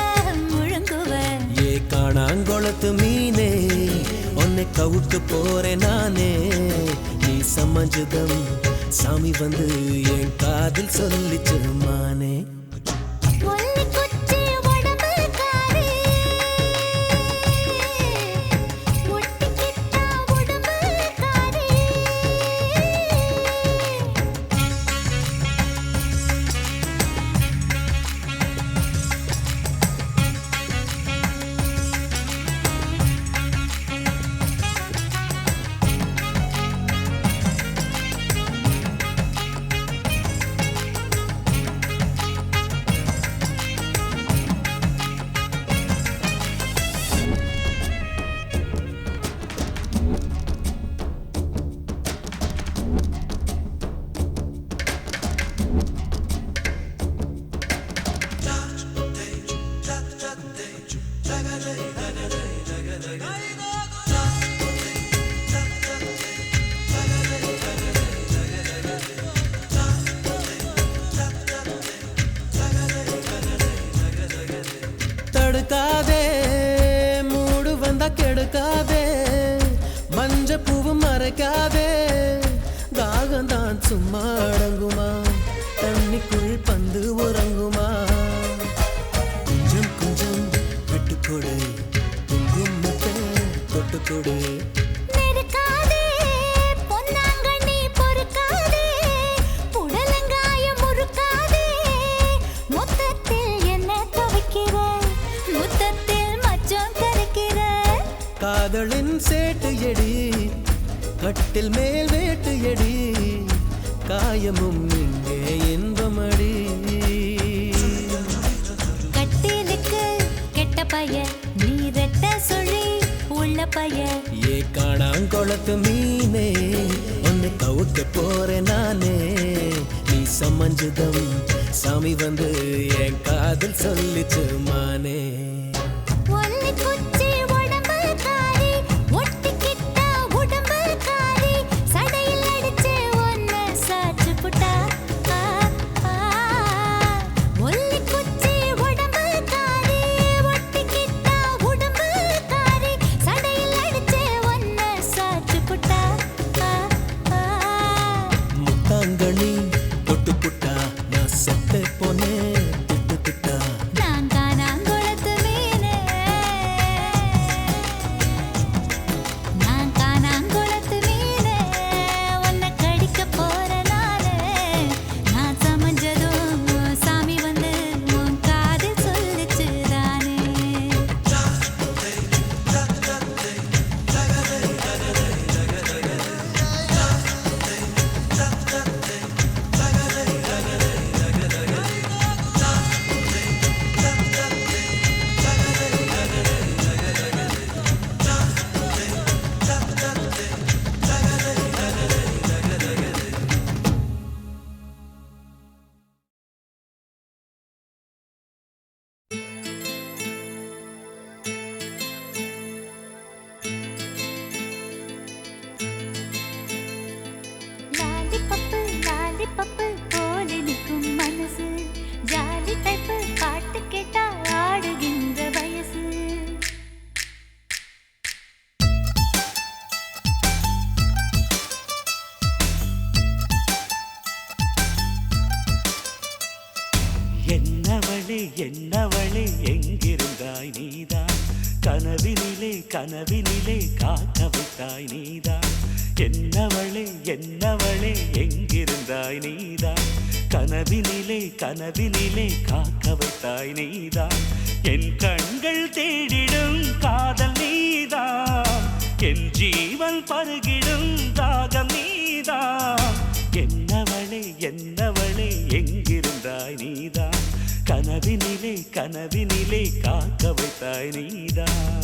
முழுங்குவர் ஏ காணாங்குளத்து மீனே உன்னை கவுட்டு போறேன் நானே நீ சமஞ்சதம் சாமி வந்து என் காதில் சொல்லிச்சு மானே ஒல்லி குச்சி உடம்பு காரி ஒட்டிக்கிட்டா உடம்பு காரி தடுக்காதே மூடு வந்தா கெடுக்காதே மஞ்ச பூவும் மறைக்காதே தாகந்தான் சும்மா அடங்குமா தண்ணிக்குள் பந்து உறங்குமா கொஞ்சம் கொஞ்சம் விட்டுக்கொடு குங்குமத்தை தொட்டுக்கொடு நெருக்காதே பொன்னாங்கண்ணி பொறுக்காதே புடலங்காயம் முறுக்காதே மொத்தத்தில் என்ன துவைக்கிற முத்தத்தில் மச்சம் கரைக்கிற காதலின் சேட்டு எடி கட்டில் மேல் வேட்டு எடி காயமும் இங்கே இன்பமடி கட்டிலுக்கு கெட்ட பைய நீ ரெட்ட சொல்லி உள்ள பைய ஏ காணாங்குளத்து மீனே உன்னை கவுக்க போறேன் நானே நீ சமஞ்சதம் சாமி வந்து என் காதல் சொல்லிச்சு மானே. ஒல்லி குச்சி உடம்பு காரி ஒட்டிக்கிட்ட உடம்பு காரி சடையில் அடிச்சு ஒன்னு சாச்சு புட்டா. ஒல்லி குச்சி உடம்பு காரி ஒட்டிக்கிட்ட உடம்பு காரி சடையில் அடிச்சு ஒன்னு சாச்சு புட்டா. முத்தாங்கனி தொட்டு புட்டா நான் செத்து போனேன் திட்டு திட்டா. நான் காணாங்குளத்து மீனே, நான் காணாங்குளத்து மீனே, உன்னை கடிக்க போற நாளே. நான் சமைஞ்சதும் சாமி வந்து உன் காதில் சொல்லிச்சு தானே. லாலிபப்பு போல நிற்கும் மனசு, ஜாலி டைப்பு பாட்டு கேட்டா ஆடுகின்ற வயசு. என்னவளே என்னவளே எங்கிருந்தாய் நீதான், கனவினிலே கனவினிலே காக்க வைத்தாய் நீதான். என்னவளே என்னவளே எங்கிருந்தாய் நீதான், கனவினிலே கனவினிலே காக்க வைத்தாய் நீதான். என் கண்கள் தேடிடும் காதல் நீதான், என் ஜீவன் பருகிடும் தாகம் நீதான். என்னவளே என்னவளே எங்கிருந்தாய் நீதான், கனவினிலே கனவினிலே காக்க வைத்தாய் நீதான்.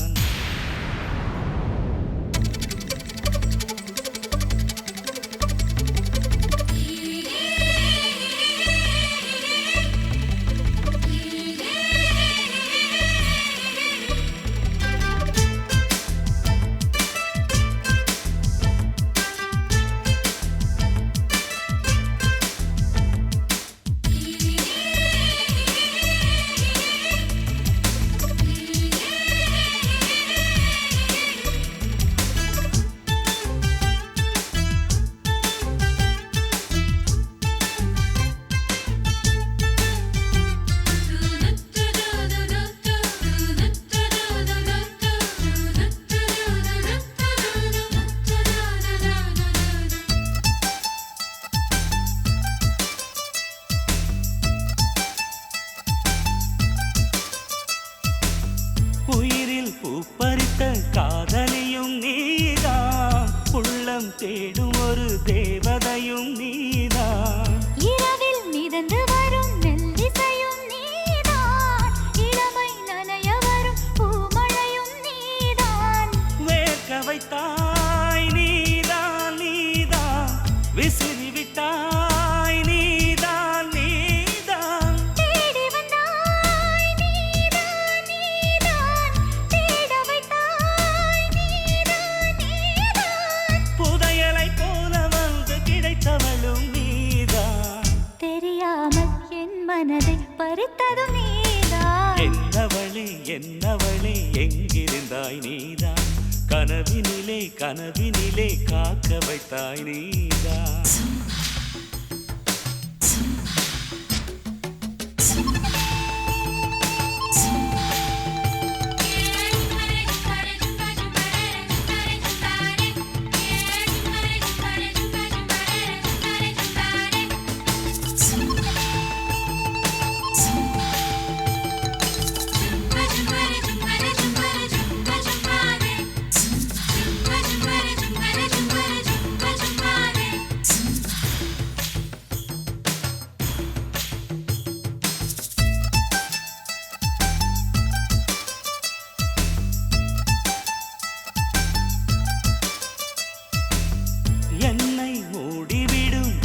உயிரில் பூப்பறித்த காதலியும் நீதான், உள்ளம் தேடும் ஒரு தேவதையும் நீதான். இரவில் மிதந்து வரும் மெல்லிசையும் நீதான், இளமை நனைய வரும் பூமழையும் நீதான். வேர்க்க வைத்தாய் நீதான் நீதான், விசிறி விட்டாய் நீதான் நீதான். தேடி வந்தாய் நீதான் நீதான், தேட வைத்தாய் நீதான் நீதான். புதையலை போல வந்து கிடைத்தவளும் நீதான். தெரியாமல் என் மனதை பறித்ததும் நீதான். என்னவளே என்னவளே எங்கிருந்தாய் நீதான், கனவினிலே கனவினிலே காக்க வைத்தாய் நீதான்.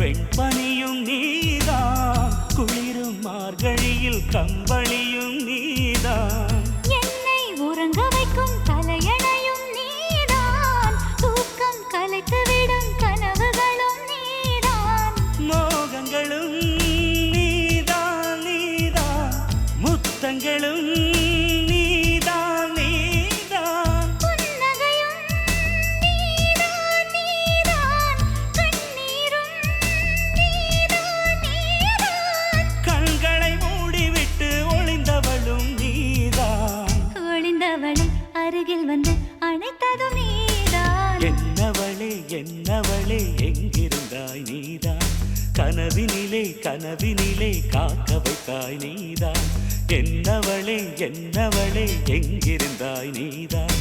வெண்பனியும் நீதான், குளிரும் கம்பளியும் நீதான். என்னை உறங்க வைக்கும் தலையணையும் நீதான். தூக்கம் கலைத்துவிடும் கனவுகளும் நீதான். மோகங்களும் நீதான் நீதான், முத்தங்களும் நீதான் நீதான். புன்னகையும் நீதான் நீதான். கண்ணீரும் நீதான் நீதான். கண்களை மூடிவிட்டு ஒளிந்தவளும் நீதான். ஒளிந்தவளை அருகில் வந்து அணைத்ததும் நீதான். என்னவளே என்னவளே எங்கிருந்தாய் நீதான். கனவினிலே கனவினிலே காக்க வைத்தாய் நீதான். என்னவளே என்னவளே எங்கிருந்தாய் நீதான்.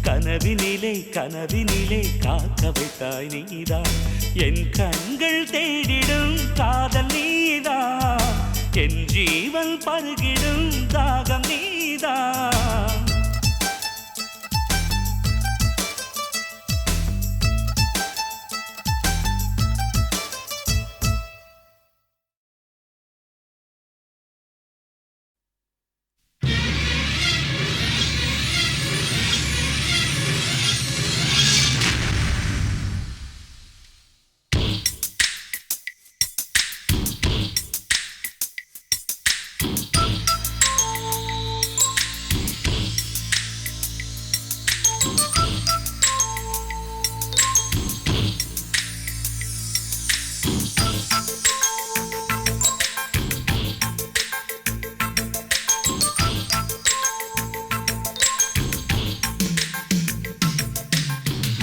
கனவினிலே கனவினிலே காக்க வைத்தாய் நீதான். என் கண்கள் தேடிடும் காதல் நீதான். என் ஜீவன் பருகிடும் தாகம் நீதான்.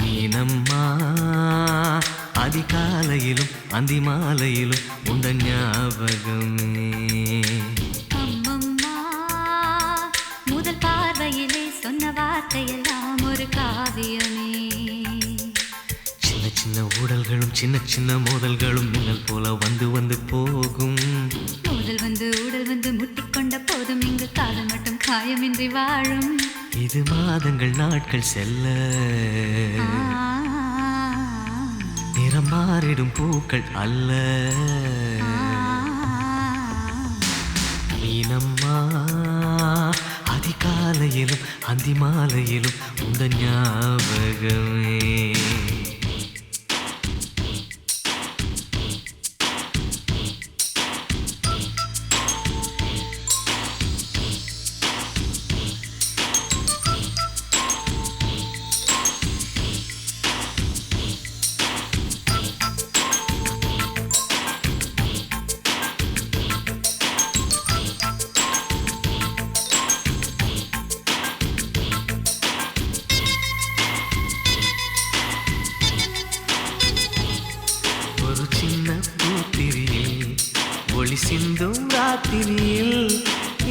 மீனம்மா அதிகாலையிலும் அந்தி மாலையிலும் உண்ட ஞாபகமே. அம்மம்மா முதல் பார்வையிலே சொன்ன வார்த்தையெல்லாம் ஒரு காவியமே. சின்ன சின்ன ஊடல்களும் சின்ன சின்ன மோதல்களும் மின்னல் போல வந்து வந்து போகும். முதல் வந்து உடல் வந்து முட்டிக்கொண்ட போதும் இங்கு காதல் மட்டும் காயமின்றி வாழும். இது மாதங்கள் நாட்கள் செல்ல நிறம் மாறிடும் பூக்கள் அல்ல. மீனம்மா அதிகாலையிலும் அந்தி மாலையிலும் உந்த ஞாபகமே. ஒரு சின்ன பூத்திரியில் ஒளி சிந்தும் ராத்திரியில்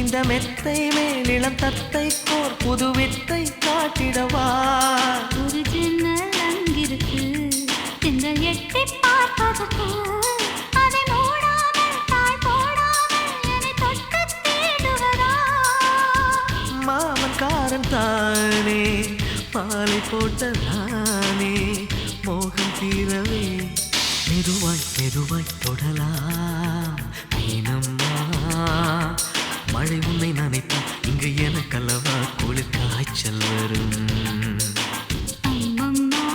இந்த மெத்தை மேலிளம் தத்தை கோர் புது வித்தை காட்டிடவா. ஒரு ஜன்னல் அங்கிருக்கு திங்கள் எட்டி பார்ப்பதற்கு. அதை மூடாமல் தாழ் போடாமல் என்னை தொட்டு தேடுவதா. மாமன் காரன் தானே மாலை போட்ட நானே மோகம் தீரவே மெதுவாய் மெதுவாய் தொடலாம். மீனம்மா மழை உன்னை நினைத்தால் இங்கு எனக்கல்லவா குளிர் காய்ச்சல் வரும். அம்மம்மா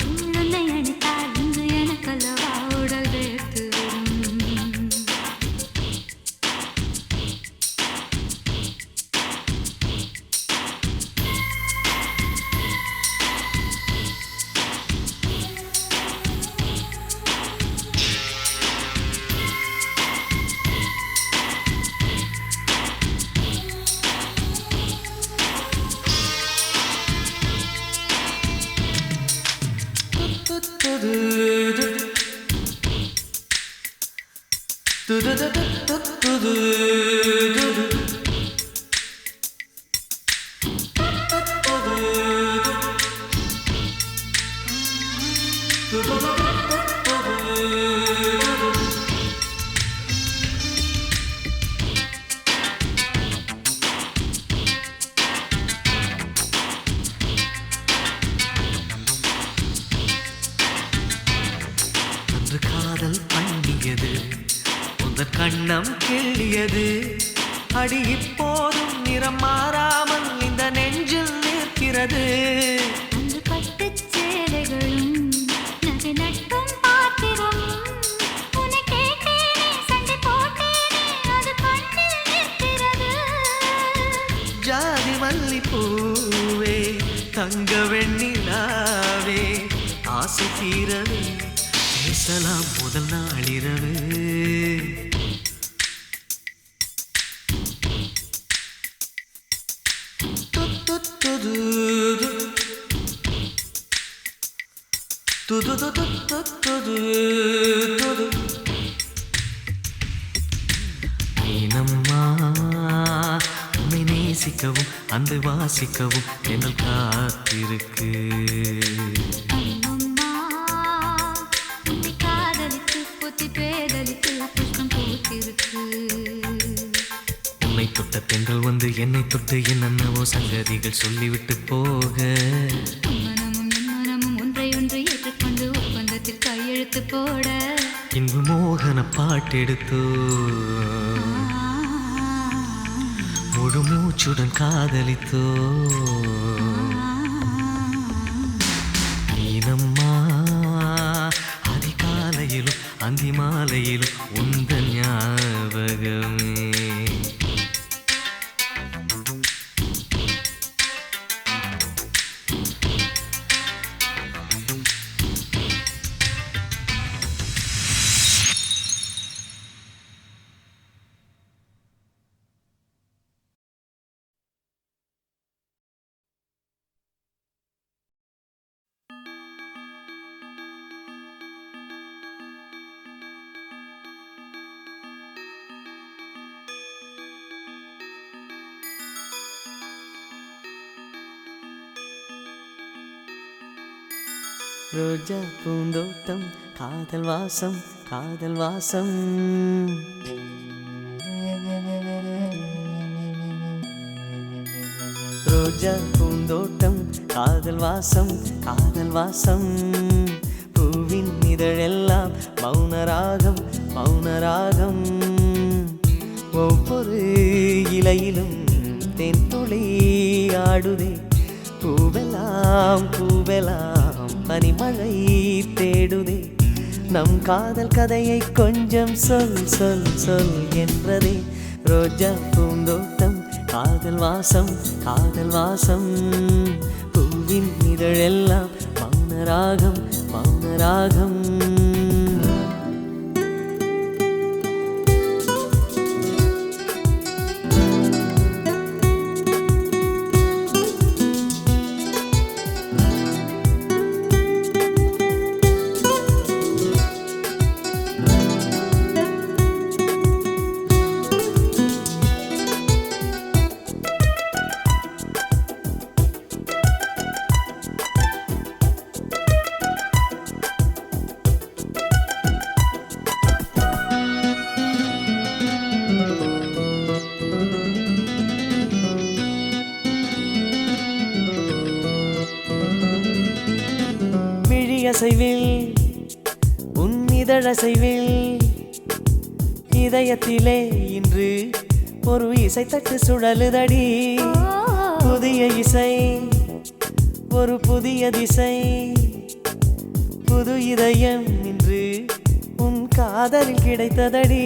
உன்னை அணைத்தால் இங்கு எனக்கல்லவா உடல் வேர்த்து வரும். கண்ணம் கிள்ளியது அடி இப்போதும் நிறம் மாறாமல் இந்த நெஞ்சில் நிற்கிறது. அன்று பட்டுச் சேலைகளும் நகை நட்டும் பாத்திரம் உன்னை கேட்டேனே சண்டை போட்டேனே அது கண்ணில் நிற்கிறது. ஜாதி மல்லிப்பூவே தங்க வெண்ணிலாவே ஆசை தீரவே பேசலாம் முதல் நாளிரவு. மீனம்மா உன்னை நேசிக்கவும் அந்த வாசிக்கவும் என்னல் காத்திருக்கு. அம்மம்மா உன்னை காதலித்து புத்தி பேதலித்து புஷ்பம் பூத்திருக்கு. உன்னை தொட்ட பெண்கள் வந்து என்னை தொட்டு என்னென்னவோ சங்கதிகள் சொல்லிவிட்டு போக மனமும் என் மனமும் ஒன்றை ஒன்று ஏற்றுக்கொண்டு ஒப்பந்தத்தில் கையெழுத்து போட இன்பு மோகன பாட்டெடுத்தோ முழு மூச்சுடன் காதலித்தோ. நீனம்மா அதிகாலையிலும் அந்தி மாலையிலும் உந்த ஞாபகமே. ரோஜா பூந்தோட்டம் காதல் வாசம் காதல் வாசம். ரோஜா பூந்தோட்டம் காதல் வாசம் காதல் வாசம். பூவின் இதழெல்லாம் மௌனராகம் மௌனராகம். ஒவ்வொரு இலையிலும் தென்துளி ஆடுதே. பூவெல்லாம் பூவெல்லாம் பனிமழை தேடுதே. நம் காதல் கதையை கொஞ்சம் சொல் சொல் சொல் என்றதே. ரோஜா பூந்தோட்டம் காதல் வாசம் காதல் வாசம். பூவின் இதழெல்லாம் மௌனராகம் மௌனராகம். அசைவில் உன் இதழசைவில் இதயத்திலே இன்று ஒரு இசைத்தட்டு சுழலுதடி. புதிய இசை ஒரு புதிய திசை. புது இதயம் இன்று உன் காதலில் கிடைத்ததடி.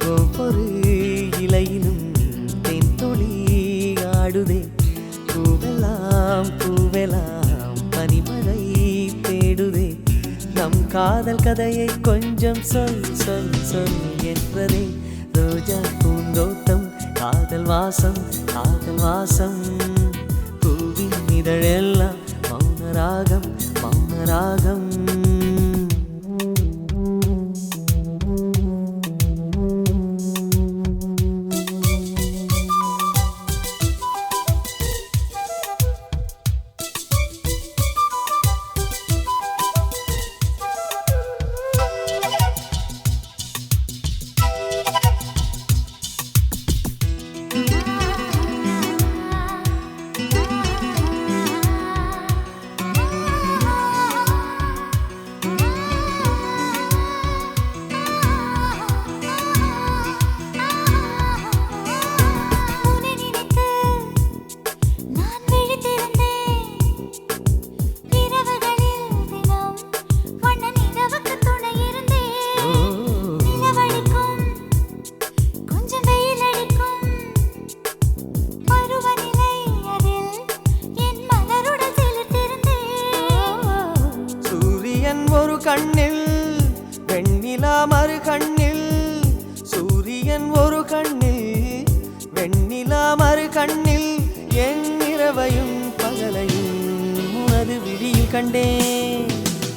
ஒவ்வொரு இலையிலும் தென்துளி ஆடுதே. பூவெல்லாம் பூவெல்லாம் பனிமழை தேடுதே. நம் காதல் கதையை கொஞ்சம் சொல் சொல் சொல் என்றதே. ரோஜா பூந்தோட்டம் காதல் வாசம் காதல் வாசம். பூவின் இதழெல்லாம் மௌனராகம் மௌனராகம். கண்ணில் வெண்ணிலா மறு கண்ணில் சூரியன் ஒரு கண்ணில் வெண்ணிலா மறு கண்ணில் என் இரவையும் பகலையும் உனது விழியில் கண்டேன்.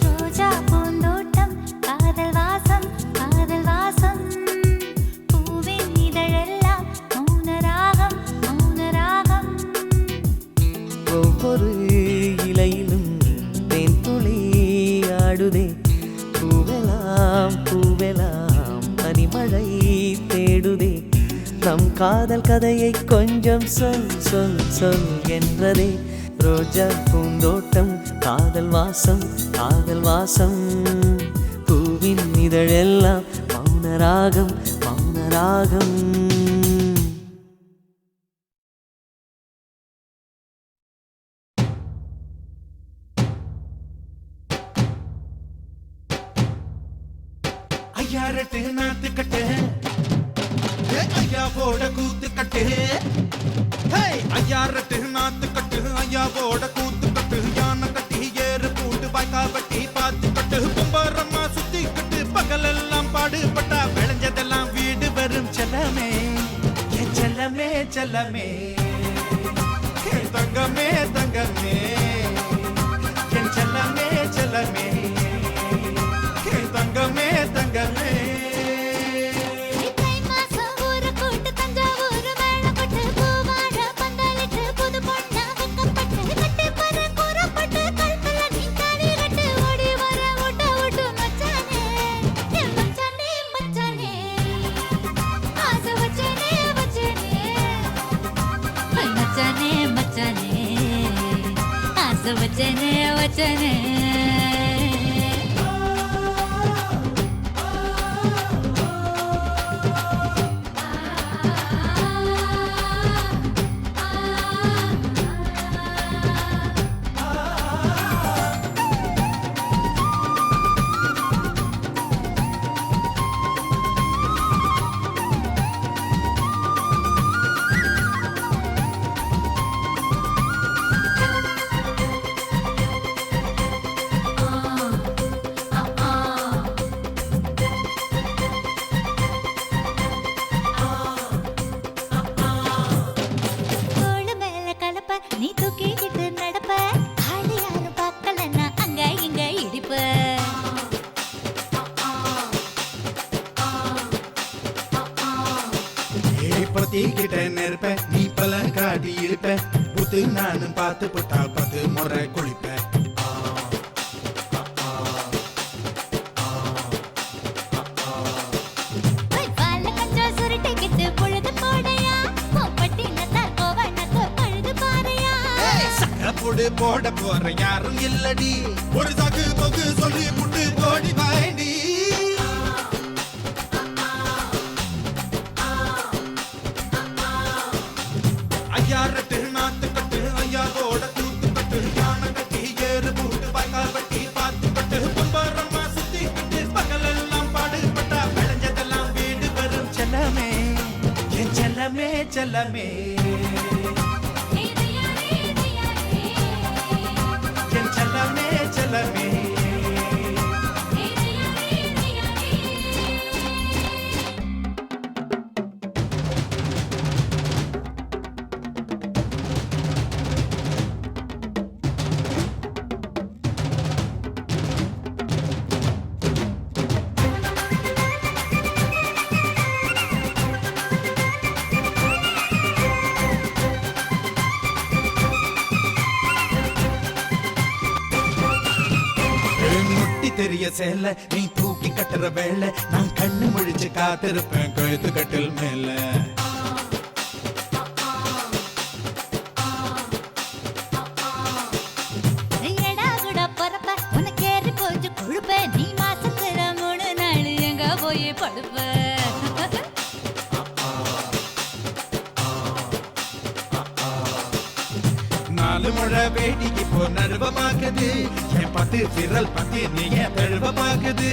ரோஜா பூந்தோட்டம் காதல் வாசம் காதல் வாசம் பூவின் இதழெல்லாம் மௌனராகம் மௌனராகம். ஒவ்வொரு இலையிலும் தேன் துளி ஆடுதே பூவெல்லாம் பூவெல்லாம் பனிமழை தேடுதே நம் காதல் கதையை கொஞ்சம் சொல் சொல் சொல் என்றதே. ரோஜா பூந்தோட்டம் காதல் வாசம் காதல் வாசம் பூவின் இதழெல்லாம் மௌனராகம் மௌனராகம். ஐயா ரெட்டு நாத்து கட்டு ஐயா போட கூத்து கட்டு ஐயா ரெட்டு நாத்து கட்டு ஐயா போட கூத்து கட்டு யானை கட்டி ஏறு பூண்டு வாய்க்கா வெட்டி பார்த்து கட்டு கும்பரம்மா சுத்தி கட்டு பகலெல்லாம் பாடுபட்டா விளைஞ்சதெல்லாம் வீடு வரும் செல்லமே என் செல்லமே செல்லமே என் தங்கமே தங்கமே என் செல்லமே செல்லமே என் தங்கமே தங்கமே. தை மாசம் ஊரு கூட்டு தஞ்சாவூர் மேளப்பட்டு பூவாழ பந்தலிட்டு புது பொண்ணா வெக்கப்பட்டு கட்டி பற கூறப்பட்டு கல்பல நீ தாலி கட்டு ஓடி வர ஓட்ட ஓட்டு மச்சானே என் மச்சானே மச்சானே ஆசை வச்சனே வச்சனே மச்சானே மச்சானே ஆசை வச்சனே வச்சனே. தோளு மேல கலப்ப நீ தூக்கிக்கிட்டு நடப்ப ஆளு யாரும் பார்க்கலன்னா அங்க இங்க இடிப்ப. பத்திக்கிட்ட நெருப்ப நீ பல காட்டி இருப்ப புத்து நானும் பார்த்து புட்டா 10 முறை குளிப்ப. பால கொஞ்சம் சுருட்டிக்கிட்டு பொழுது போடையா பட்டி நத்தா கோவனக்கு பழுது பாறையா. சக்கப்புடு போட போற யாரும் இல்லடி ஒரு சாக்கு போக்கு சொல்லி புட்டு போடி வாண்டி. ஐயா ரெட்டு நாத்து கட்டு ஐயா போட கூத்து கட்டு யானை கட்டி ஏறு பூண்டு வாய்க்கா வெட்டி பார்த்து கட்டு கும்பரம்மா சுத்தி கட்டு பகலெல்லாம் பாடுபட்டா விளைஞ்சதெல்லாம் வீடு வரும் செல்லமே என் செல்லமே செல்லமே என் செல்லமே செல்லமே. முட்டி தெரிய சேல நீ தூக்கி கட்டுற வேலை நான் கண்ணு முழிச்சு காத்திருப்பேன் கழுத்து கட்டில் மேல. எடா கூட பொறப்ப உனக்கு ஏறி போச்சு கொழுப்ப நீ மாசத்துல 3 நாள் எங்க போய் படுப்ப. நாலு முழை வேடிக்கு போ நர்வமாக்குது என் 10 விரல் பத்தி நீ என் தழுவமாக்குது.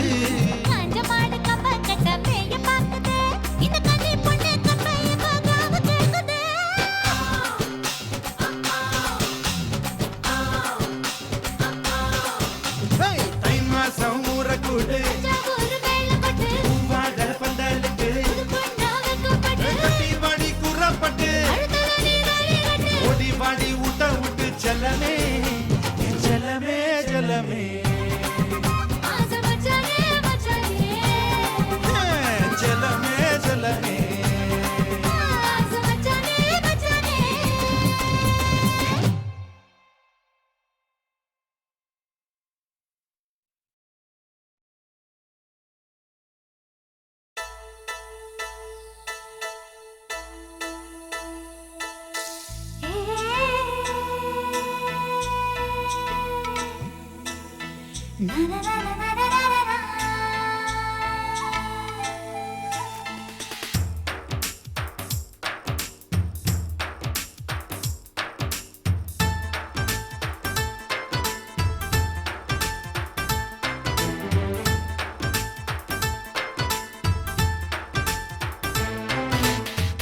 காஞ்ச மாடு கம்ப கட்ட மேய பாக்குது இந்த கண்ணி பொண்ணு கம்பைய காகாவ கேக்குது. தை மாசம் ஊற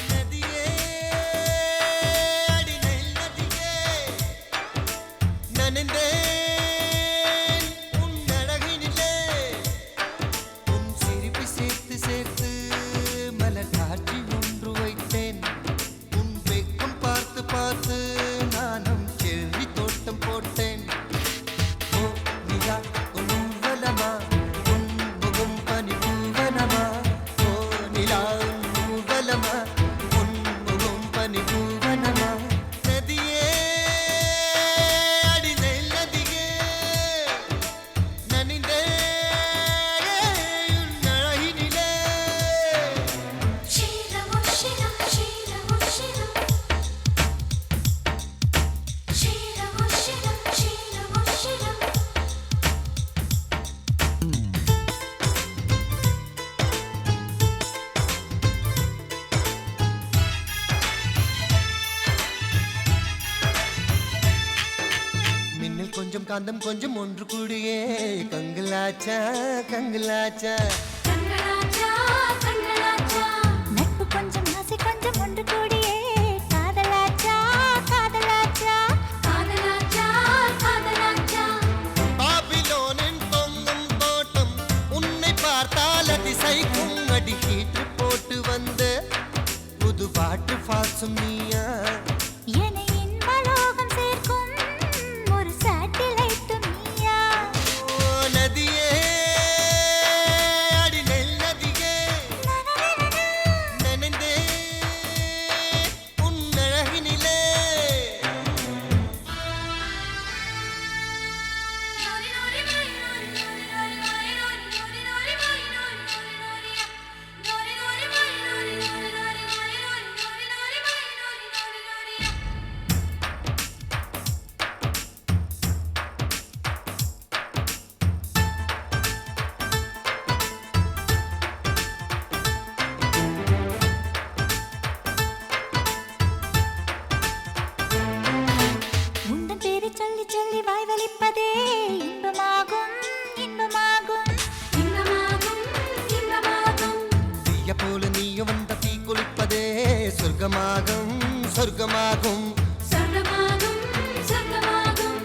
நதியே அடி நெல் நதியே நனைந்தேன் உன் அழகினிலே உன் சிரிப்பு சேர்த்து சேர்த்து மலர் காட்சி ஒன்று வைத்தேன் உன் வெக்கம் பார்த்து பார்த்து நானும் செவ்வி தோட்டம் போட்டேன் ஓ நிலா உன் ஊர்வலமா உன் முகம் பனி பூவனமா ஓ நிலா உன் ஊர்வலமா உன் முகம் பனி பூவனமா நதியே அடி நெல் நதியே நனிந்தே உன் அழகினிலே ஷீலமோ ஷீலம் ஷீலமோ ஷீலம் ஷீலமோ ஷீலம் ஷீலமோ ஷீலம் மின்னல் கொஞ்சம் காந்தம் கொஞ்சம் ஒன்று கூடியே கங்கலாச்சா கங்கலாச்சா கங்களாச்சா கங்களாச்சா நட்பு கொஞ்சம் ஆசை கொஞ்சம் ஒன்று கூடியே காதலாச்சா காதலாச்சா காதலாச்சா காதலாச்சா பாபிலோனின் தொங்கும் தோட்டம் உன்னை பார்த்தால் அதிசைக்கும் அடி ஹீட்டு போட்டு வந்த புது பாட்டு பாசும் நீயா என்னை இன்பலோகம் சேர்க்கும் ஒரு சேட்டிலைட் நீயா ஓ நதியே அடி நெல் நதியே நனைந்தே உன் அழகினிலே நோரி நோரி மை நோரி நோரி நோரி மை நோரி நோரி நோரி மை நோரி நோரி நோரியா நோரி நோரி மை நோரி நோரி நோரி மை நோரி நோரி நோரி மை நோரி நோரி நோரியா உந்தன் பேரை சொல்லி சொல்லி வாய் வலிப்பதே இன்பமாகும் இன்பமாகும் இன்பமாகும் இன்பமாகும் தீய போல நீயும் வந்த தீ குளிப்பதே சொர்க்கமாகும் சொர்க்கமாகும் சொர்க்கமாகும் சொர்க்கமாகும்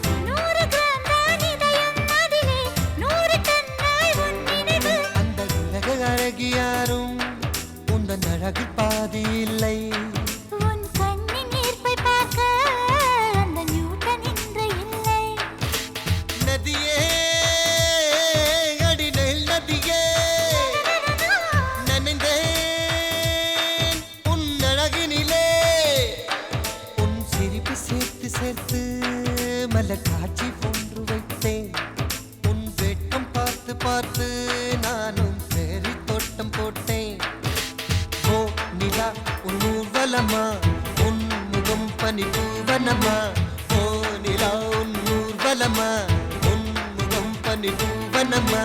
100 கிராம் தான் இதயம் அதிலே 100 டன்னாய் உன் நினைவு அந்த உலக அழகி யாரும் உந்தன் அழகு பாதி இல்லை உன் கண்ணின் ஈர்ப்பை பார்க்க அந்த நியூட்டன் இன்று இல்லை நதியே அடி நெல் நதியே நனைந்தேன் உன் அழகினிலே உன் சிரிப்பு சேர்த்து சேர்த்து மலர் காட்சி ஒன்று வைத்தேன் உன் வெட்கம் பார்த்து பார்த்து நானும் சேரி தோட்டம் போட்டேன் ஓ நிலா உன் ஊர்வலமா உன் முகம் பனி பூவனமா ஓ நிலா உன் ஊர்வலமா உன் முகம் பனி பூவனமா